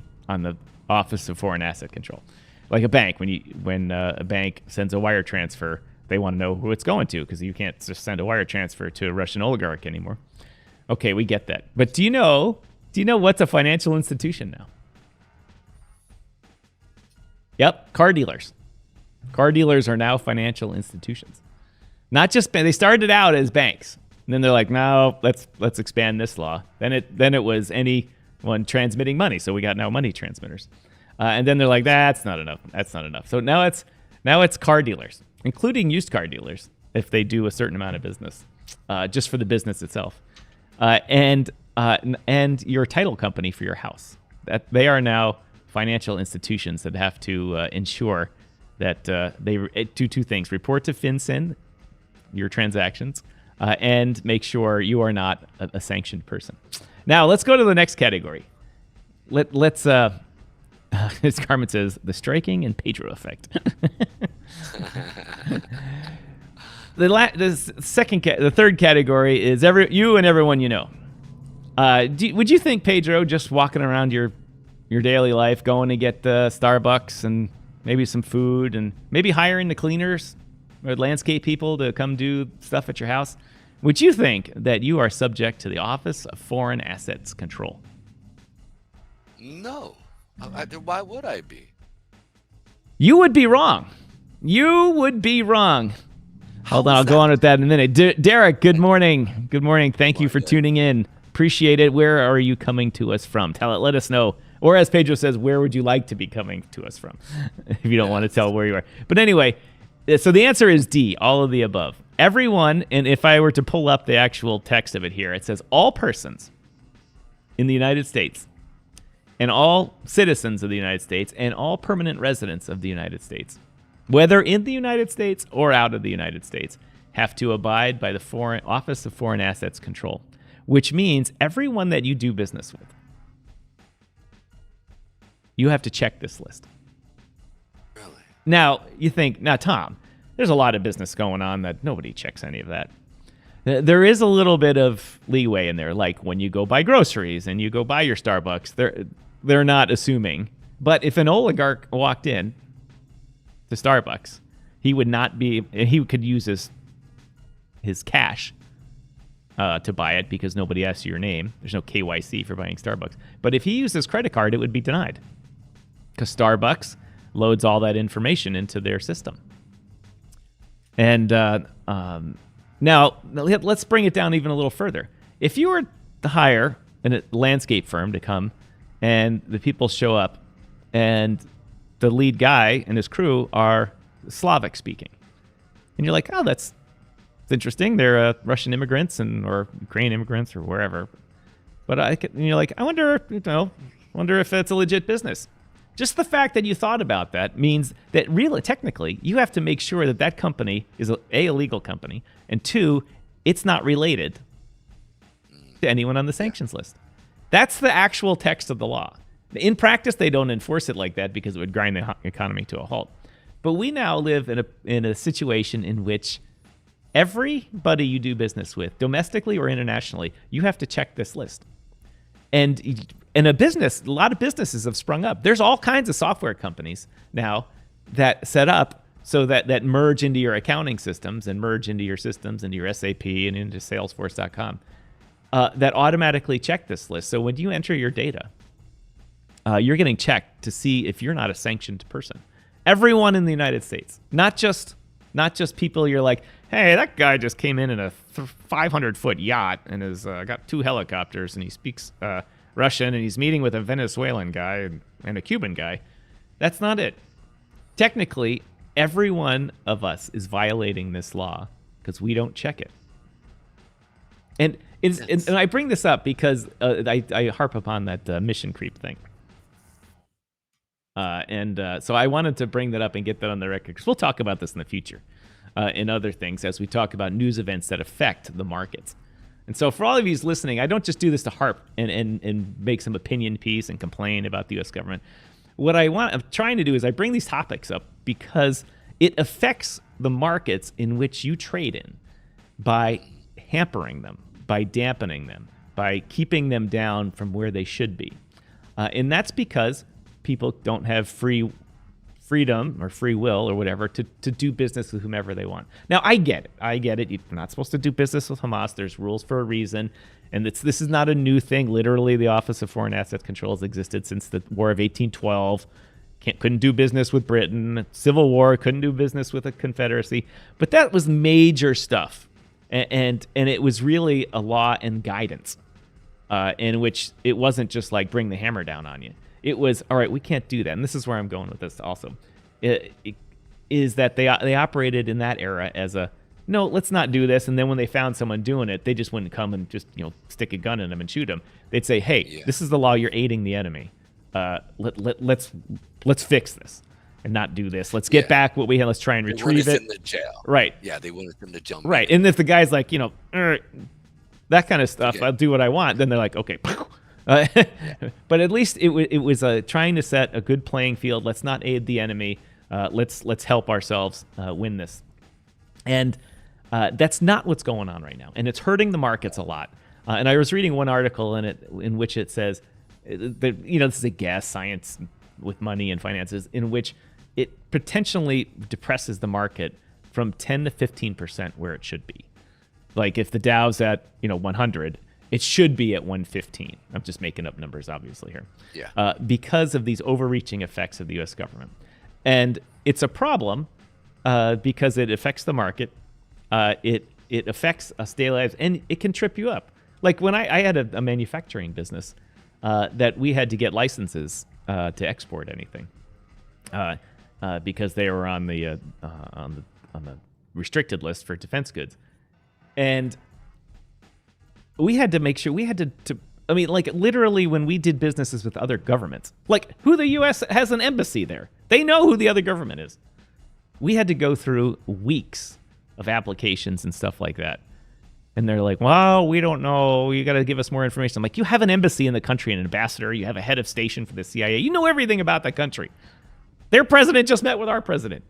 Office of Foreign Asset Control. Like a bank, when a bank sends a wire transfer, they want to know who it's going to, because you can't just send a wire transfer to a Russian oligarch anymore. Okay, we get that. But do you know what's a financial institution now? Yep, car dealers. Car dealers are now financial institutions. Not just they started out as banks, and then they're like, no, let's expand this law. Then it was anyone transmitting money, so we got now money transmitters. And then they're like, that's not enough. That's not enough. So now it's car dealers, including used car dealers, if they do a certain amount of business, just for the business itself, and your title company for your house. That they are now financial institutions that have to ensure that they do 2 things: report to FinCEN your transactions, and make sure you are not a sanctioned person. Now let's go to the next category. Let's. As Carmen says, the striking and Pedro effect. The third category is you and everyone you know. Would you think, Pedro, just walking around your daily life, going to get Starbucks and maybe some food, and maybe hiring the cleaners or landscape people to come do stuff at your house, would you think that you are subject to the Office of Foreign Assets Control? No. Why would I be? You would be wrong. You would be wrong. Hold on, I'll go on with that in a minute. Derek, good morning. Good morning. Thank you for tuning in. Appreciate it. Where are you coming to us from? Let us know. Or as Pedro says, where would you like to be coming to us from? If you don't want to tell where you are. But anyway, so the answer is D, all of the above. Everyone, and if I were to pull up the actual text of it here, it says all persons in the United States, and all citizens of the United States, and all permanent residents of the United States, whether in the United States or out of the United States, have to abide by the Office of Foreign Assets Control, which means everyone that you do business with, you have to check this list. Really? Now, you think, Tom, there's a lot of business going on that nobody checks any of that. There is a little bit of leeway in there, like when you go buy groceries and you go buy your Starbucks, they're not assuming. But if an oligarch walked in to Starbucks, he could use his cash to buy it, because nobody asks you your name. There's no KYC for buying Starbucks. But if he used his credit card, it would be denied, because Starbucks loads all that information into their system. And now let's bring it down even a little further. If you were to hire a landscape firm to come, and the people show up, and the lead guy and his crew are Slavic speaking, and you're like, oh, that's interesting. They're Russian immigrants or Ukrainian immigrants or wherever. But and you're like, I wonder, Wonder if it's a legit business. Just the fact that you thought about that means that really, technically, you have to make sure that that company is a legal company, and 2, it's not related to anyone on the sanctions list. That's the actual text of the law. In practice, they don't enforce it like that because it would grind the economy to a halt. But we now live in a situation in which everybody you do business with, domestically or internationally, you have to check this list. And in a lot of businesses have sprung up. There's all kinds of software companies now that set up so that merge into your accounting systems and merge into your systems, into your SAP and into Salesforce.com, that automatically check this list. So when you enter your data, you're getting checked to see if you're not a sanctioned person. Everyone in the United States, not just people you're like, hey, that guy just came in a 500-foot yacht and has got 2 helicopters and he speaks Russian and he's meeting with a Venezuelan guy and a Cuban guy. That's not it. Technically, every one of us is violating this law because we don't check it. And I bring this up because I harp upon that mission creep thing. So I wanted to bring that up and get that on the record because we'll talk about this in the future in other things as we talk about news events that affect the markets. And so for all of you listening, I don't just do this to harp and make some opinion piece and complain about the U.S. government. What I'm trying to do is I bring these topics up because it affects the markets in which you trade in by hampering them, by dampening them, by keeping them down from where they should be. And that's because people don't have freedom or free will or whatever to do business with whomever they want. Now, I get it. You're not supposed to do business with Hamas. There's rules for a reason. And this is not a new thing. Literally, the Office of Foreign Assets Control has existed since the War of 1812. Couldn't do business with Britain. Civil War, couldn't do business with a confederacy. But that was major stuff. And it was really a law and guidance in which it wasn't just like bring the hammer down on you. It was, all right, we can't do that. And this is where I'm going with this also, is that they operated in that era as no, let's not do this. And then when they found someone doing it, they just wouldn't come and just stick a gun in them and shoot them. They'd say, hey, This is the law. You're aiding the enemy. Let's fix this and not do this. Let's get back what we had. Let's try and retrieve it. In the jail. Right. Yeah, they wanted them to jump. Right. And if the guy's like, that kind of stuff, I'll do what I want. Then they're like, okay. But at least it was trying to set a good playing field. Let's not aid the enemy. Let's help ourselves win this. And that's not what's going on right now. And it's hurting the markets a lot. And I was reading one article in which it says, this is a guess, science with money and finances, in which it potentially depresses the market from 10 to 15% where it should be. Like if the Dow's at 100, it should be at 115. I'm just making up numbers, obviously, here. Yeah. Because of these overreaching effects of the U.S. government. And it's a problem because it affects the market. It affects us daily lives, and it can trip you up. Like when I had a manufacturing business that we had to get licenses to export anything because they were on the restricted list for defense goods. And we had to make sure literally when we did businesses with other governments, like who the U.S. has an embassy there. They know who the other government is. We had to go through weeks of applications and stuff like that. And they're like, well, we don't know. You got to give us more information. I'm like, you have an embassy in the country, an ambassador. You have a head of station for the CIA. You know everything about that country. Their president just met with our president.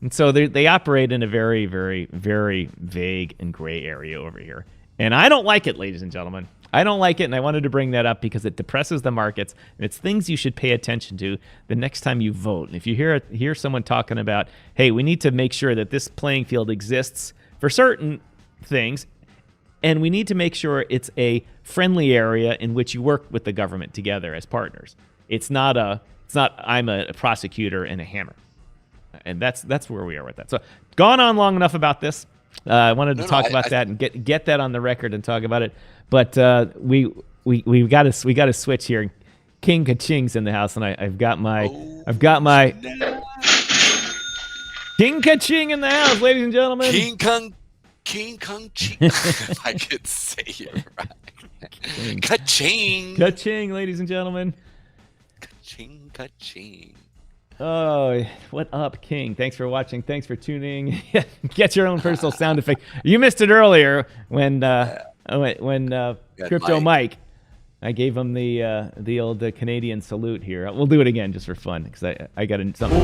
And so they operate in a very, very, very vague and gray area over here. And I don't like it, ladies and gentlemen. I don't like it, and I wanted to bring that up because it depresses the markets, and it's things you should pay attention to the next time you vote. And if you hear someone talking about, hey, we need to make sure that this playing field exists for certain things, and we need to make sure it's a friendly area in which you work with the government together as partners. It's not I'm a prosecutor and a hammer. And that's where we are with that. So gone on long enough about this. I wanted to talk about that and get that on the record and talk about it. But we got to switch here. King Kaching's in the house, and I've got my King Kaching in the house, ladies and gentlemen. King Kong Ching. If I could say it right. Ka-ching! Ka-ching, ladies and gentlemen. Ka-ching, ka-ching. Oh, what up, King? Thanks for watching. Thanks for tuning. Get your own personal sound effect. You missed it earlier when Crypto Mike, I gave him the old Canadian salute here. We'll do it again just for fun because I got something.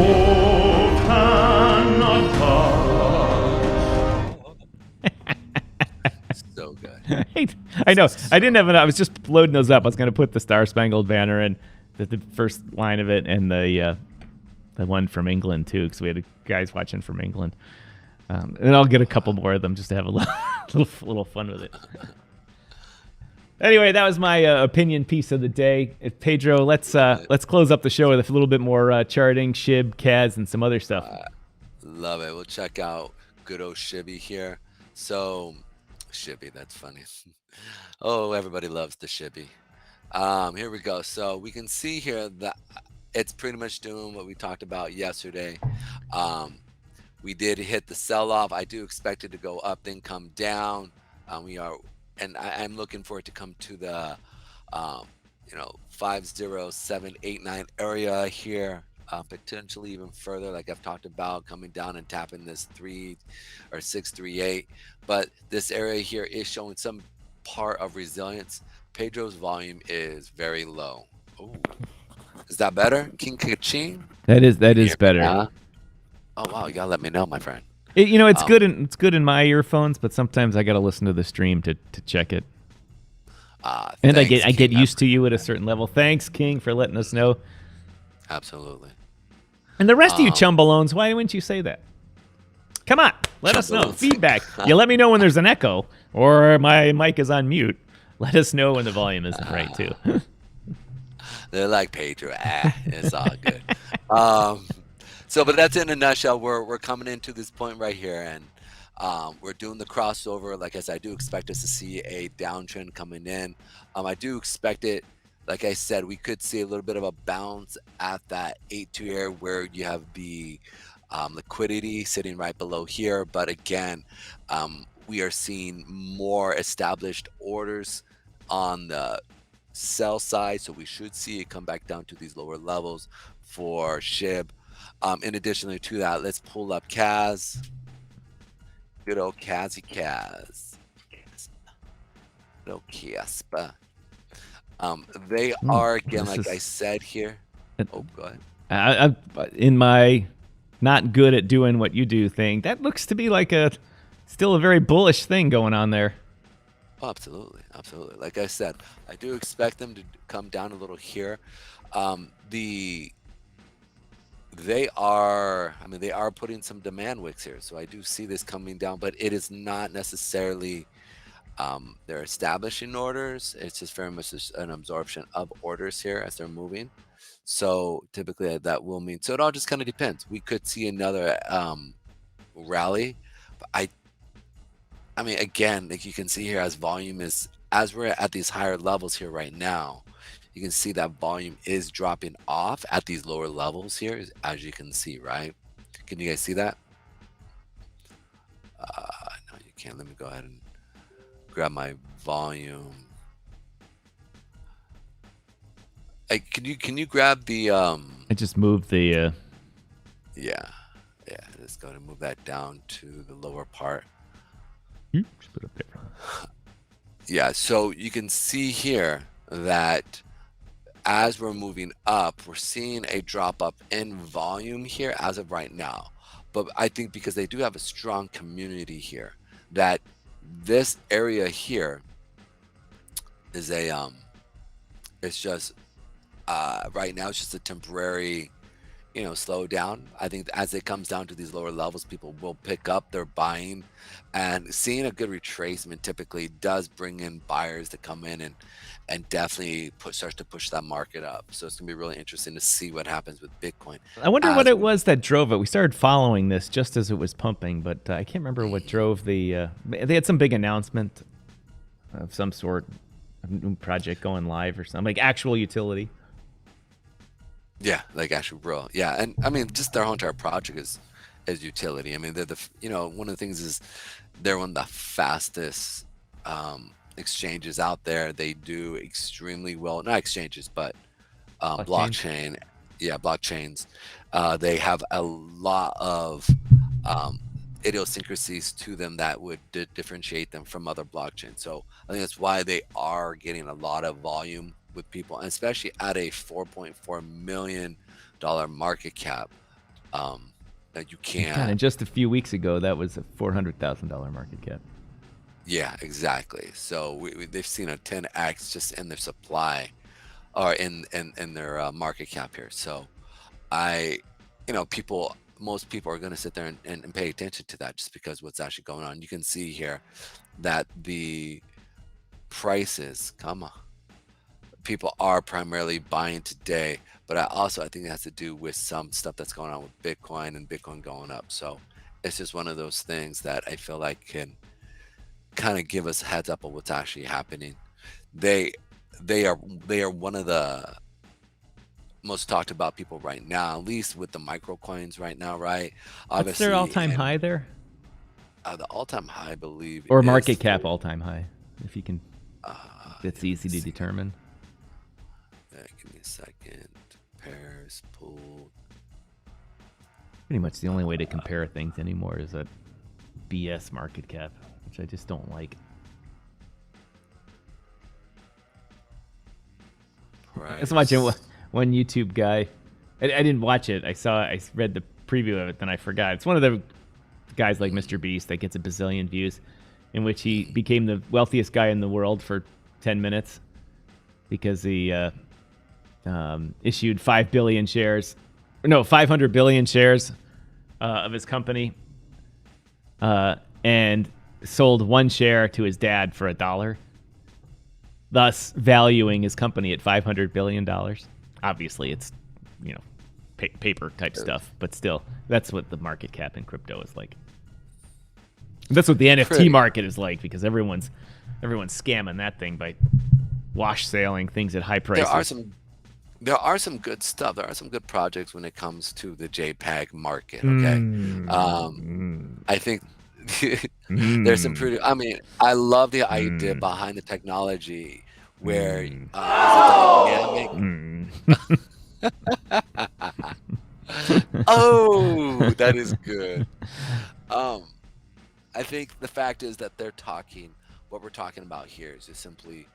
So good. I know. I didn't have it. I was just loading those up. I was going to put the Star Spangled Banner in the first line of it and the one from England too, because we had guys watching from England. And I'll get a couple more of them just to have a little fun with it. Anyway, that was my opinion piece of the day. Pedro, let's close up the show with a little bit more charting, SHIB, CAS, and some other stuff. Love it. We'll check out good old Shibby here. So, Shibby, that's funny. Oh, everybody loves the Shibby. Here we go. So we can see here that it's pretty much doing what we talked about yesterday. We did hit the sell-off. I do expect it to go up, then come down. I'm looking for it to come to the 50789 area here, potentially even further, like I've talked about, coming down and tapping this 638. But this area here is showing some part of resilience. Pedro's volume is very low. Ooh. Is that better, King Kaching? That is better. Oh wow, you gotta let me know, my friend. It's good in my earphones, but sometimes I gotta listen to the stream to check it. And thanks, I get used to you at a certain level. Thanks, King, for letting us know. Absolutely. And the rest of you chumbalones, why wouldn't you say that? Come on, let us know. Feedback. You let me know when there's an echo or my mic is on mute. Let us know when the volume isn't right too. They're like, Pedro, it's all good. But that's in a nutshell. We're coming into this point right here, and we're doing the crossover. Like I said, I do expect us to see a downtrend coming in. I do expect it. Like I said, we could see a little bit of a bounce at that 8-2 area where you have the liquidity sitting right below here. But again, we are seeing more established orders on the sell side, so we should see it come back down to these lower levels for SHIB. In addition to that, let's pull up CAS. Good old Kaz. Good old Caspa. They are, again, like I said here. Oh, go ahead. In my not good at doing what you do thing, that looks to be like still a very bullish thing going on there. Oh, absolutely. Like I said, I do expect them to come down a little here. They are putting some demand wicks here, so I do see this coming down, but it is not necessarily they're establishing orders. It's just very much an absorption of orders here as they're moving. So typically that will mean, so it all just kind of depends. We could see another rally, but I mean, again, like you can see here, as we're at these higher levels here right now, you can see that volume is dropping off at these lower levels here, as you can see, right? Can you guys see that? No, you can't. Let me go ahead and grab my volume. Hey, can you grab the I just moved the yeah, let's go ahead and move that down to the lower part. Just put it up there. Yeah, so you can see here that as we're moving up, we're seeing a drop up in volume here as of right now. But I think because they do have a strong community here, that this area here is it's just right now it's just a temporary slow down. I think as it comes down to these lower levels, people will pick up their buying, and seeing a good retracement typically does bring in buyers to come in and definitely starts to push that market up. So it's gonna be really interesting to see what happens with Bitcoin. I wonder what it was that drove it. We started following this just as it was pumping, but I can't remember what drove the. They had some big announcement of some sort, a new project going live or something, like actual utility. Yeah, like actual real. Yeah, and I mean, just their whole entire project is utility. I mean, they're one of the things is they're one of the fastest exchanges out there. They do extremely well. Not exchanges, but Blockchain. blockchains. They have a lot of um, idiosyncrasies to them that would differentiate them from other blockchains. So I think that's why they are getting a lot of volume with people, and especially at a $4.4 million market cap. That you God, can't. and just a few weeks ago, that was a $400,000 market cap. Yeah, exactly. So they've seen a 10x just in their supply, or in their market cap here. So most people are going to sit there and pay attention to that, just because what's actually going on. You can see here that the prices, people are primarily buying today, but I think it has to do with some stuff that's going on with Bitcoin and Bitcoin going up. So it's just one of those things that I feel like can kind of give us a heads up of what's actually happening. They are one of the most talked about people right now, at least with the micro coins right now, right? What's their all-time high there? The all-time high, I believe, Or is market cap all-time high, if you can. That's easy to determine. Give me a second. Pairs pool. Pretty much the only way to compare things anymore is a BS market cap, which I just don't like. I was watching one YouTube guy. I didn't watch it. I read the preview of it, then I forgot. It's one of the guys like Mr. Beast that gets a bazillion views, in which he became the wealthiest guy in the world for 10 minutes because he issued 500 billion shares of his company, and sold one share to his dad for $1, thus valuing his company at $500 billion. Obviously, it's paper type stuff, but still, that's what the market cap in crypto is like. That's what the NFT market is like, because everyone's scamming that thing by wash sailing things at high prices. There are some good stuff. There are some good projects when it comes to the JPEG market. Okay, I think there's some pretty. I mean, I love the idea behind the technology where it's dynamic. Oh, that is good. I think the fact is that what we're talking about here is just simply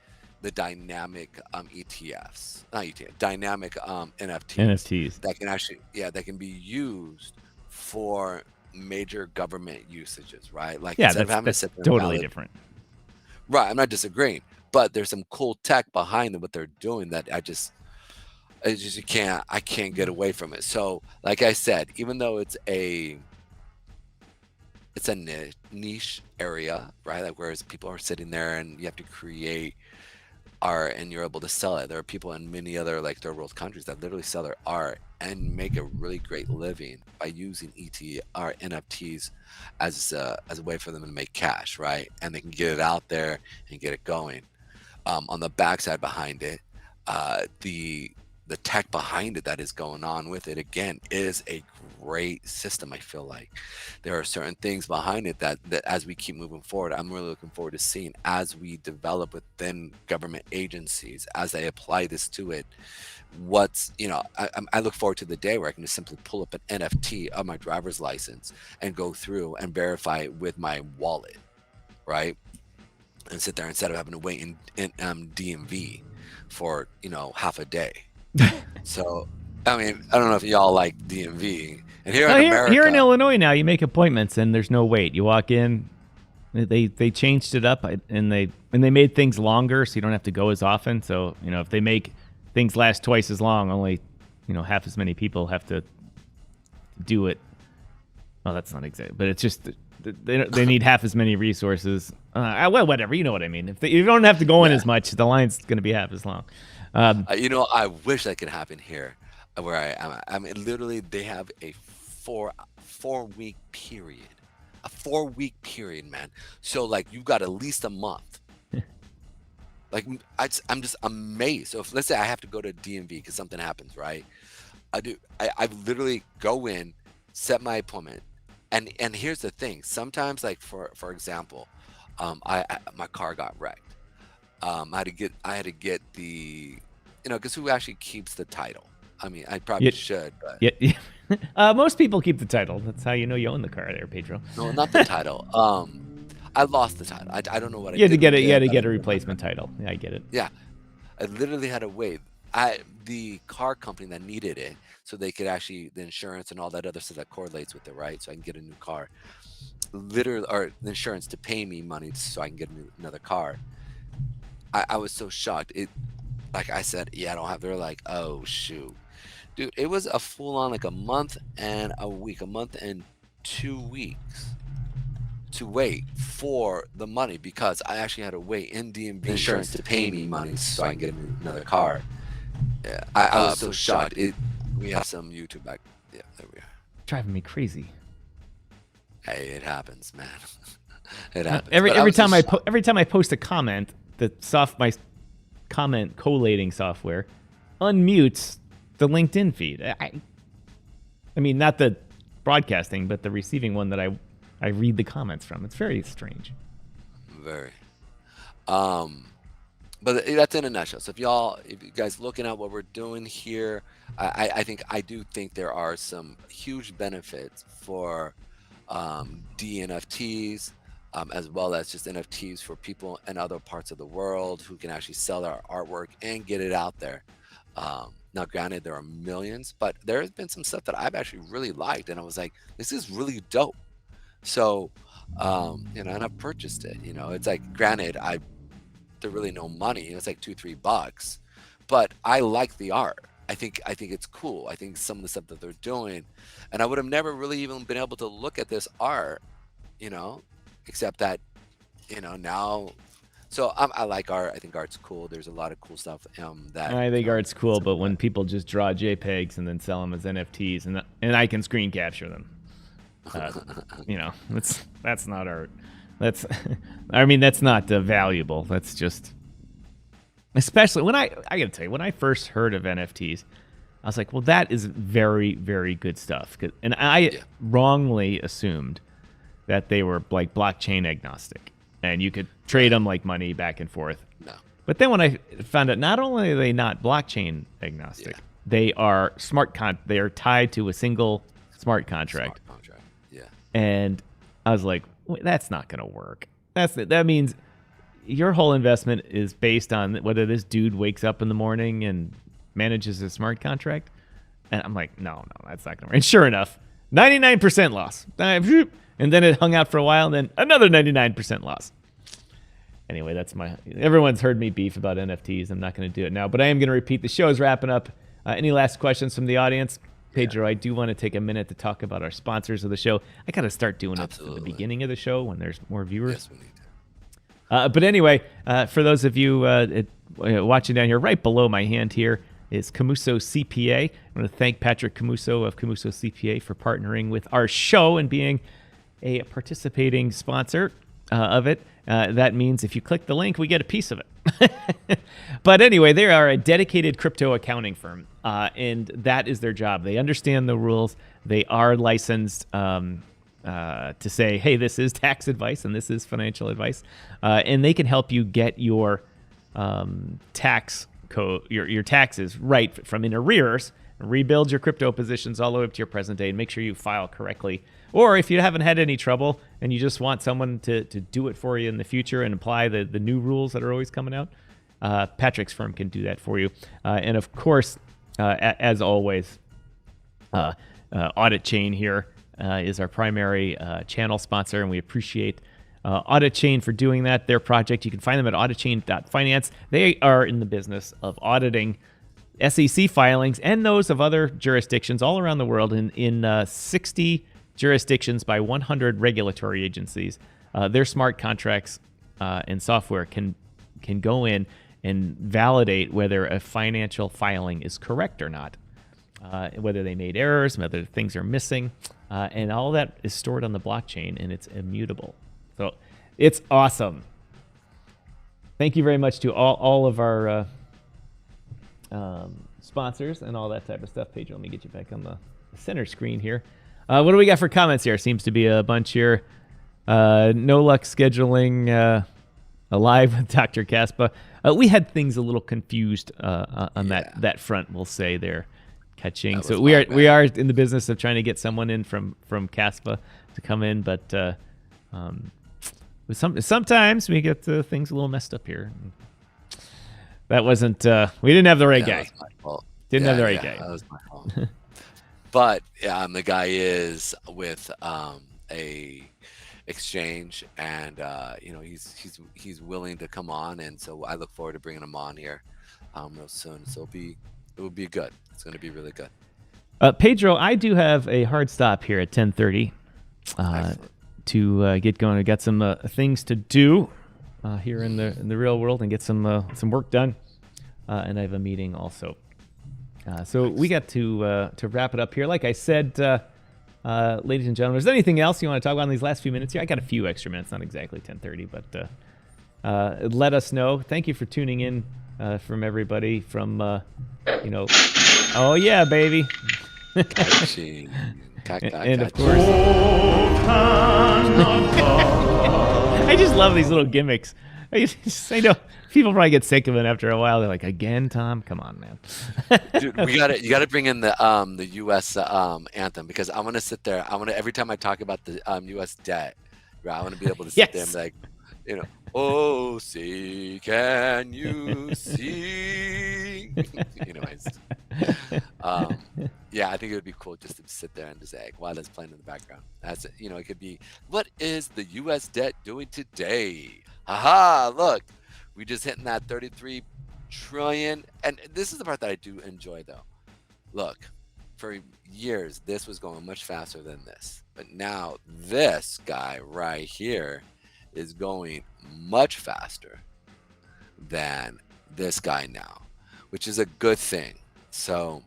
the dynamic ETFs, not ETF, dynamic NFTs that can be used for major government usages, right? Like, yeah, that's totally different. Right, I'm not disagreeing, but there's some cool tech behind what they're doing that I can't get away from it. So, like I said, even though it's a niche area, right? Like, whereas people are sitting there and you have to create art and you're able to sell it. There are people in many other like third world countries that literally sell their art and make a really great living by using NFTs as a way for them to make cash, right? And they can get it out there and get it going. On the backside behind it, the tech behind it that is going on with it, again, is a great system. I feel like there are certain things behind it that as we keep moving forward, I'm really looking forward to seeing as we develop within government agencies, as they apply this to it. I look forward to the day where I can just simply pull up an NFT of my driver's license and go through and verify it with my wallet, right? And sit there instead of having to wait in DMV for half a day. So, I mean, I don't know if y'all like DMV. And here in Illinois now, you make appointments and there's no wait. You walk in. They changed it up and they made things longer, so you don't have to go as often. So if they make things last twice as long, only half as many people have to do it. Well, that's not exact, but it's just they need half as many resources. Well, whatever, you know what I mean. If you don't have to go in as much, the line's going to be half as long. I wish that could happen here where I am. I mean, literally, they have a four-week period. A 4-week period, man. So, like, you've got at least a month. Like, I'm just amazed. So, if let's say I have to go to DMV because something happens, right? I literally go in, set my appointment. And here's the thing. Sometimes, like, for example, my car got wrecked. I had to get the, because who actually keeps the title? I mean, I probably should, but Yeah. Most people keep the title. That's how you know you own the car there, Pedro. no, not the title. I lost the title. I don't know what I You had did. to get with it. You had it, to but get a replacement title. Yeah, I get it. Yeah, I literally had to wait. The car company that needed it, so they could actually the insurance and all that other stuff that correlates with it, right? So I can get a new car. Literally, or the insurance to pay me money so I can get another car. I was so shocked. Like I said, yeah, I don't have. They're like, oh shoot, dude, it was a full on like a month and 2 weeks to wait for the money because I actually had to wait in DMV insurance to pay me money so I can get another car. Yeah, I was so shocked. We have some YouTube back. Yeah, there we are. Driving me crazy. Hey, it happens, man. It happens. Every time I post a comment, my comment collating software unmutes the LinkedIn feed. I mean, not the broadcasting, but the receiving one that I read the comments from. It's very strange. Very. But that's in a nutshell. So if you guys looking at what we're doing here, I do think there are some huge benefits for DNFTs, as well as just NFTs for people in other parts of the world who can actually sell their artwork and get it out there. Now, granted, there are millions, but there has been some stuff that I've actually really liked, and I was like, this is really dope. So, and I've purchased it. It's like, granted, they're really no money. It's like $2-3, but I like the art. I think it's cool. I think some of the stuff that they're doing, and I would have never really even been able to look at this art, except that, now. So I like art. I think art's cool. There's a lot of cool stuff that I think art's cool, but when people just draw JPEGs and then sell them as NFTs, and I can screen capture them, that's not art. That's not valuable. That's just, especially when I gotta tell you, when I first heard of NFTs, I was like, well, that is very, very good stuff. And I wrongly assumed that they were like blockchain agnostic and you could trade them like money back and forth. No. But then when I found out, not only are they not blockchain agnostic, they are they are tied to a single smart contract. Yeah. And I was like, that's not going to work. That means your whole investment is based on whether this dude wakes up in the morning and manages a smart contract. And I'm like, no, that's not going to work. And sure enough, 99% loss. And then it hung out for a while, and then another 99% loss. Anyway, everyone's heard me beef about NFTs. I'm not going to do it now, but I am going to repeat. The show is wrapping up. Any last questions from the audience? Pedro, I do want to take a minute to talk about our sponsors of the show. I got to start doing it at the beginning of the show when there's more viewers. Yes, we need to. But anyway, for those of you watching down here, right below my hand here is Camuso CPA. I want to thank Patrick Camuso of Camuso CPA for partnering with our show and being a participating sponsor of it. That means if you click the link, we get a piece of it. But anyway, they are a dedicated crypto accounting firm, and that is their job. They understand the rules. They are licensed to say, hey, this is tax advice and this is financial advice, and they can help you get your tax code, your taxes right from in arrears, rebuild your crypto positions all the way up to your present day, and make sure you file correctly. Or if you haven't had any trouble and you just want someone to do it for you in the future and apply the new rules that are always coming out, Patrick's firm can do that for you. And of course, as always, Audit Chain here is our primary channel sponsor, and we appreciate Audit Chain for doing that. Their project, you can find them at auditchain.finance. They are in the business of auditing SEC filings and those of other jurisdictions all around the world in 60 jurisdictions by 100 regulatory agencies. Their smart contracts and software can go in and validate whether a financial filing is correct or not, whether they made errors, whether things are missing, and all that is stored on the blockchain, and it's immutable. So it's awesome. Thank you very much to all of our sponsors and all that type of stuff. Pedro, let me get you back on the center screen here. What do we got for comments here? Seems to be a bunch here. No luck scheduling live with Dr. Caspa. We had things a little confused on that front, we'll say there, catching. So we are in the business of trying to get someone in from Caspa to come in, but sometimes we get things a little messed up here. That wasn't. We didn't have the right guy. That was my fault. Didn't have the right guy. That was my fault. But the guy is with a exchange, and he's willing to come on, and so I look forward to bringing him on here real soon. So it will be good. It's going to be really good. Pedro, I do have a hard stop here at 10:30 to get going. I got some things to do here in the real world and get some work done, and I have a meeting also. So we got to wrap it up here. Like I said, ladies and gentlemen, is there anything else you want to talk about in these last few minutes here? I got a few extra minutes, not exactly 10:30, but let us know. Thank you for tuning in from everybody from, oh yeah, baby. And of course, I just love these little gimmicks. I know people probably get sick of it after a while. They're like, again, Tom, come on, man. Dude, you gotta bring in the U.S. Anthem, because I want to sit there. I want to, every time I talk about the U.S. debt, right, I want to be able to sit there and be like, oh, see, can you see? Anyways, yeah, I think it would be cool just to sit there and just say, while it's playing in the background. That's it. It could be, what is the U.S. debt doing today? Haha, look, we just hitting that 33 trillion. And this is the part that I do enjoy, though. Look, for years, this was going much faster than this. But now this guy right here is going much faster than this guy now, which is a good thing. So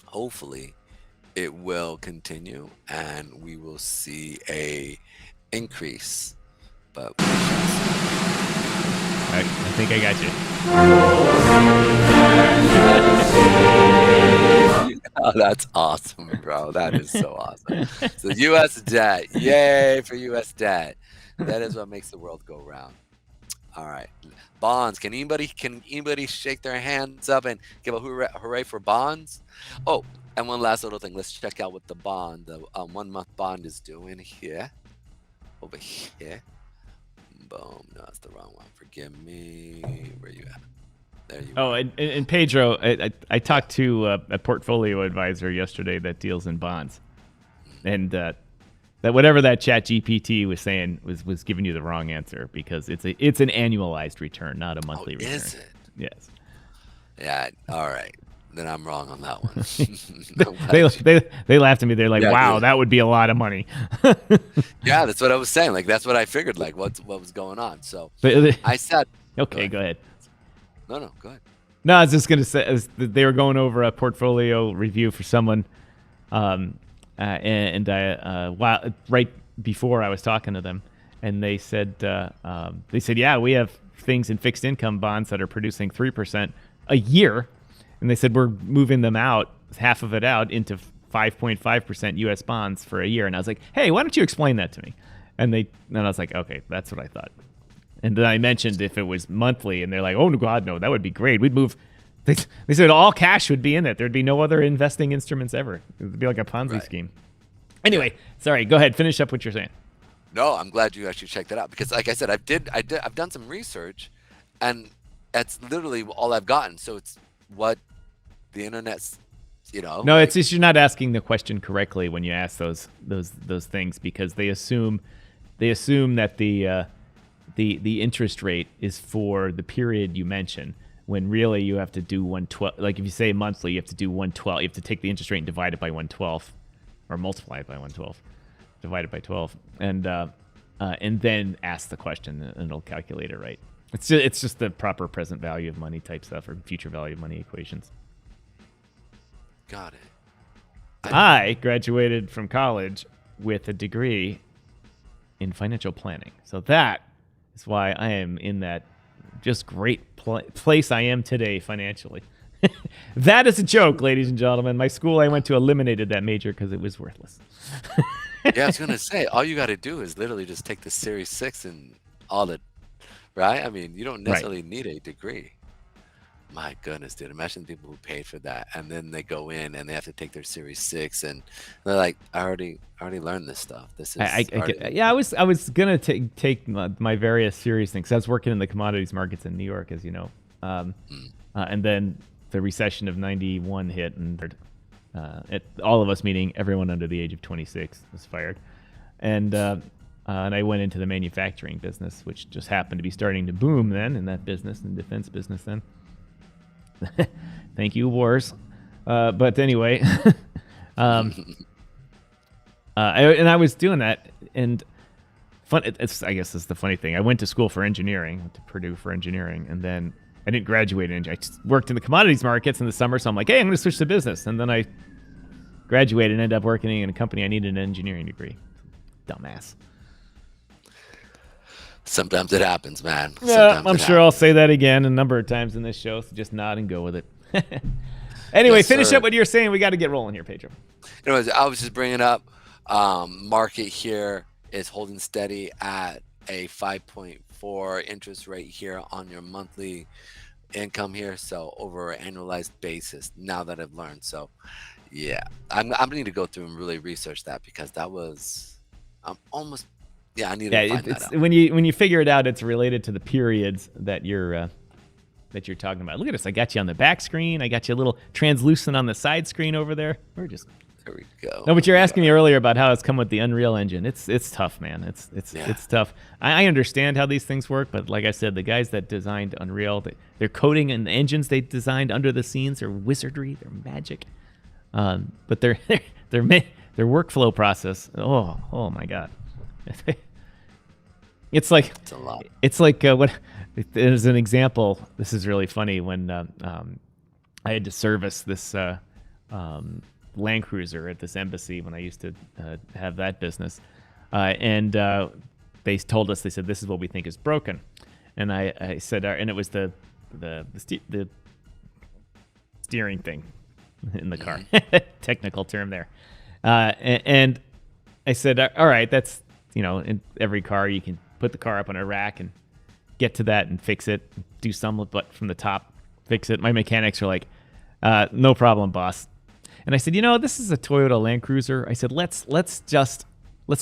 hopefully it will continue and we will see a increase, but we shall see. I think I got you. Oh, that's awesome, bro. That is so awesome. So U.S. debt, yay for U.S. debt. That is what makes the world go round. All right, bonds. Can anybody shake their hands up and give a hooray for bonds? Oh, and one last little thing. Let's check out what the 1 month bond is doing here. Over here. Boom. No, that's the wrong one. Forgive me. Where you at? There you are. Oh, and Pedro, I talked to a portfolio advisor yesterday that deals in bonds, and that whatever that Chat GPT was saying was giving you the wrong answer, because it's an annualized return, not a monthly return. Is it? Yes. Yeah. All right. Then I'm wrong on that one. they laughed at me. They're like, "Wow, that would be a lot of money." Yeah, that's what I was saying. Like, that's what I figured. Like, what was going on? So I said, "Okay, go ahead." No, go ahead. No, I was just gonna say, they were going over a portfolio review for someone, and right before I was talking to them, and they said, yeah, we have things in fixed income bonds that are producing 3% a year. And they said, we're moving them out, half of it out, into 5.5% U.S. bonds for a year. And I was like, hey, why don't you explain that to me? And I was like, okay, that's what I thought. And then I mentioned if it was monthly, and they're like, oh, God, no, that would be great. We'd move. They said all cash would be in it. There'd be no other investing instruments ever. It would be like a Ponzi scheme. Anyway, sorry, go ahead. Finish up what you're saying. No, I'm glad you actually checked that out, because, like I said, I've done some research, and that's literally all I've gotten. So it's what the internet's, No, it's just you're not asking the question correctly when you ask those things, because they assume that the interest rate is for the period you mention, when really you have to do 1/12. Like if you say monthly, you have to do 1/12. You have to take the interest rate and divide it by 1/12, or multiply it by 1/12, divide it by 12, and then ask the question, and it'll calculate it right. It's just the proper present value of money type stuff, or future value of money equations. Got it. I graduated from college with a degree in financial planning. So that is why I am in that just great place I am today financially. That is a joke, ladies and gentlemen. My school I went to eliminated that major because it was worthless. Yeah, I was going to say, all you got to do is literally just take the Series 6 and all the right? I mean, you don't Right. necessarily need a degree. My goodness, dude! Imagine the people who paid for that, and then they go in and they have to take their Series 6, and they're like, "I already learned this stuff. This is already." Yeah, I was gonna take my various series things. I was working in the commodities markets in New York, as you know, and then the recession of '91 hit, and all of us, meaning everyone under the age of 26, was fired, and I went into the manufacturing business, which just happened to be starting to boom then in that business, in the defense business then. Thank you, wars. But anyway, I was doing that, and I guess it's the funny thing. I went to school for engineering, went to Purdue for engineering, and then I didn't graduate in engineering. I just worked in the commodities markets in the summer, so I'm like, hey, I'm going to switch to business. And then I graduated and ended up working in a company I needed an engineering degree. Dumbass. Sometimes it happens, man. Yeah, I'm sure I'll say that again a number of times in this show, so just nod and go with it. Anyway, Yes, finish sir. up what you're saying. We got to get rolling here, Pedro. Anyways, I was just bringing up, market here is holding steady at a 5.4 interest rate here on your monthly income here. So over an annualized basis, now that I've learned. So yeah, I'm gonna need to go through and really research that, because that was almost. Yeah, I need to find that out. When you figure it out, it's related to the periods that you're talking about. Look at this. I got you on the back screen. I got you a little translucent on the side screen over there. We're just There we go. no, but you're asking me earlier about how it's come with the Unreal Engine. It's tough, man. It's tough. I understand how these things work, but like I said, the guys that designed Unreal, their coding and the engines they designed under the scenes are wizardry. They're magic. But their workflow process. Oh my God. It's like It's a lot. It's like what as an example. This is really funny when I had to service this Land Cruiser at this embassy when I used to have that business, and they told us, they said, this is what we think is broken, and I said, and it was the steering thing in the car, technical term there, and I said, all right, that's, in every car you can put the car up on a rack and get to that and fix it, do some but from the top, fix it. My mechanics are like, no problem, boss. And I said, this is a Toyota Land Cruiser. I said, let's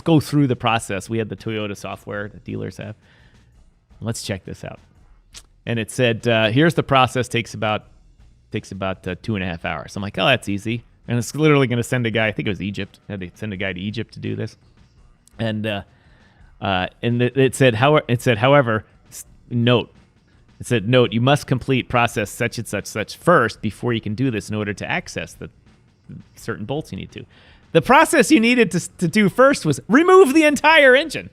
go through the process. We had the Toyota software that dealers have. Let's check this out. And it said, here's the process. Takes about 2.5 hours. I'm like, oh, that's easy. And it's literally going to send a guy. I think it was Egypt. I had to send a guy to Egypt to do this. And it said, however, note. It said, note, you must complete process such and such first before you can do this in order to access the certain bolts you need to. The process you needed to do first was remove the entire engine.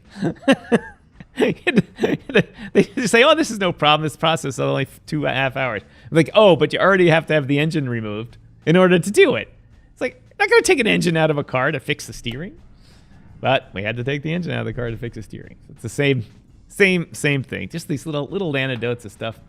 They just say, oh, this is no problem. This process is only 2.5 hours. I'm like, oh, but you already have to have the engine removed in order to do it. It's like, not going to take an engine out of a car to fix the steering. But we had to take the engine out of the car to fix the steering. It's the same thing. Just these little anecdotes of stuff.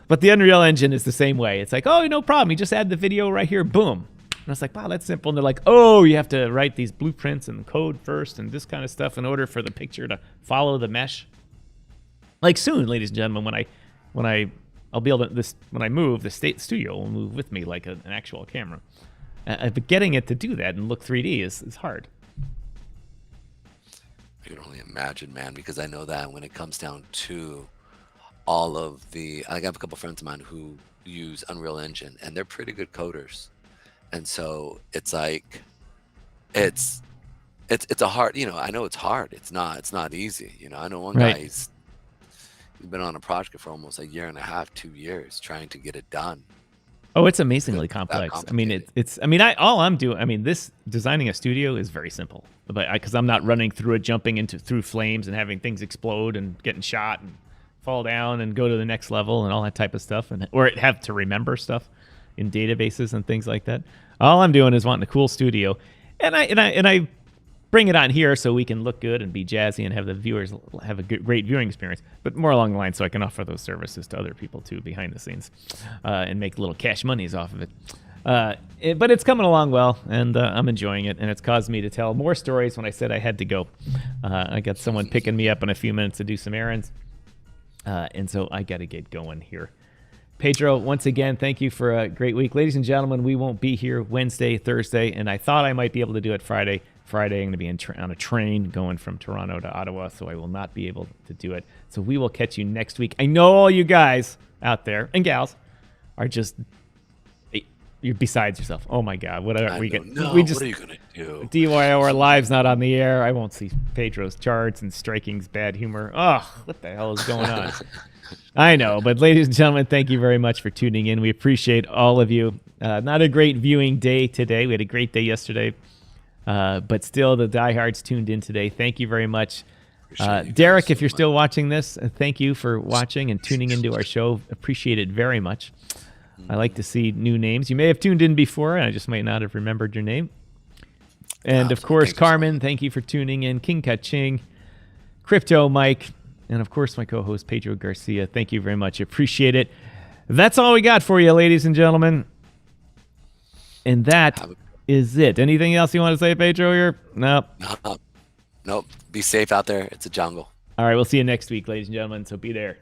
But the Unreal Engine is the same way. It's like, oh, no problem. You just add the video right here. Boom. And I was like, wow, that's simple. And they're like, oh, you have to write these blueprints and code first and this kind of stuff in order for the picture to follow the mesh. Like soon, ladies and gentlemen, when I'll be able to when I move, the studio will move with me like an actual camera. But getting it to do that and look 3D is hard. I can only imagine, man, because I know that when it comes down to all of the, I have a couple friends of mine who use Unreal Engine, and they're pretty good coders, and so it's like, it's a hard, I know it's hard. It's not easy. I know one guy, he's been on a project for almost 1.5 years, 2 years, trying to get it done. Oh, it's amazingly complex. I mean, this designing a studio is very simple, but because I'm not running through it, jumping through flames and having things explode and getting shot and fall down and go to the next level and all that type of stuff, or have to remember stuff in databases and things like that. All I'm doing is wanting a cool studio, and I bring it on here so we can look good and be jazzy and have the viewers have a great viewing experience, but more along the line so I can offer those services to other people too behind the scenes, and make little cash monies off of it. But it's coming along well, and I'm enjoying it, and it's caused me to tell more stories when I said I had to go. I got someone picking me up in a few minutes to do some errands, and so I got to get going here. Pedro, once again, thank you for a great week. Ladies and gentlemen, we won't be here Wednesday, Thursday, and I thought I might be able to do it Friday. Friday, I'm going to be on a train going from Toronto to Ottawa, so I will not be able to do it. So we will catch you next week. I know all you guys out there, and gals, are just... You're besides yourself. Oh my God! What are we going? No, what are you gonna do? DYOR Live's not on the air. I won't see Pedro's charts and Striking's bad humor. Oh, what the hell is going on? I know, but ladies and gentlemen, thank you very much for tuning in. We appreciate all of you. Not a great viewing day today. We had a great day yesterday, but still, the diehards tuned in today. Thank you very much. Derek, if you're still watching this, thank you for watching and tuning into our show. Appreciate it very much. I like to see new names. You may have tuned in before, and I just might not have remembered your name. And, of course, Carmen, thank you for tuning in. King Kaching, Crypto Mike, and, of course, my co-host, Pedro Garcia. Thank you very much. Appreciate it. That's all we got for you, ladies and gentlemen. And that is it. Anything else you want to say, Pedro? Here? Nope. Nope. Be safe out there. It's a jungle. All right, we'll see you next week, ladies and gentlemen, so be there.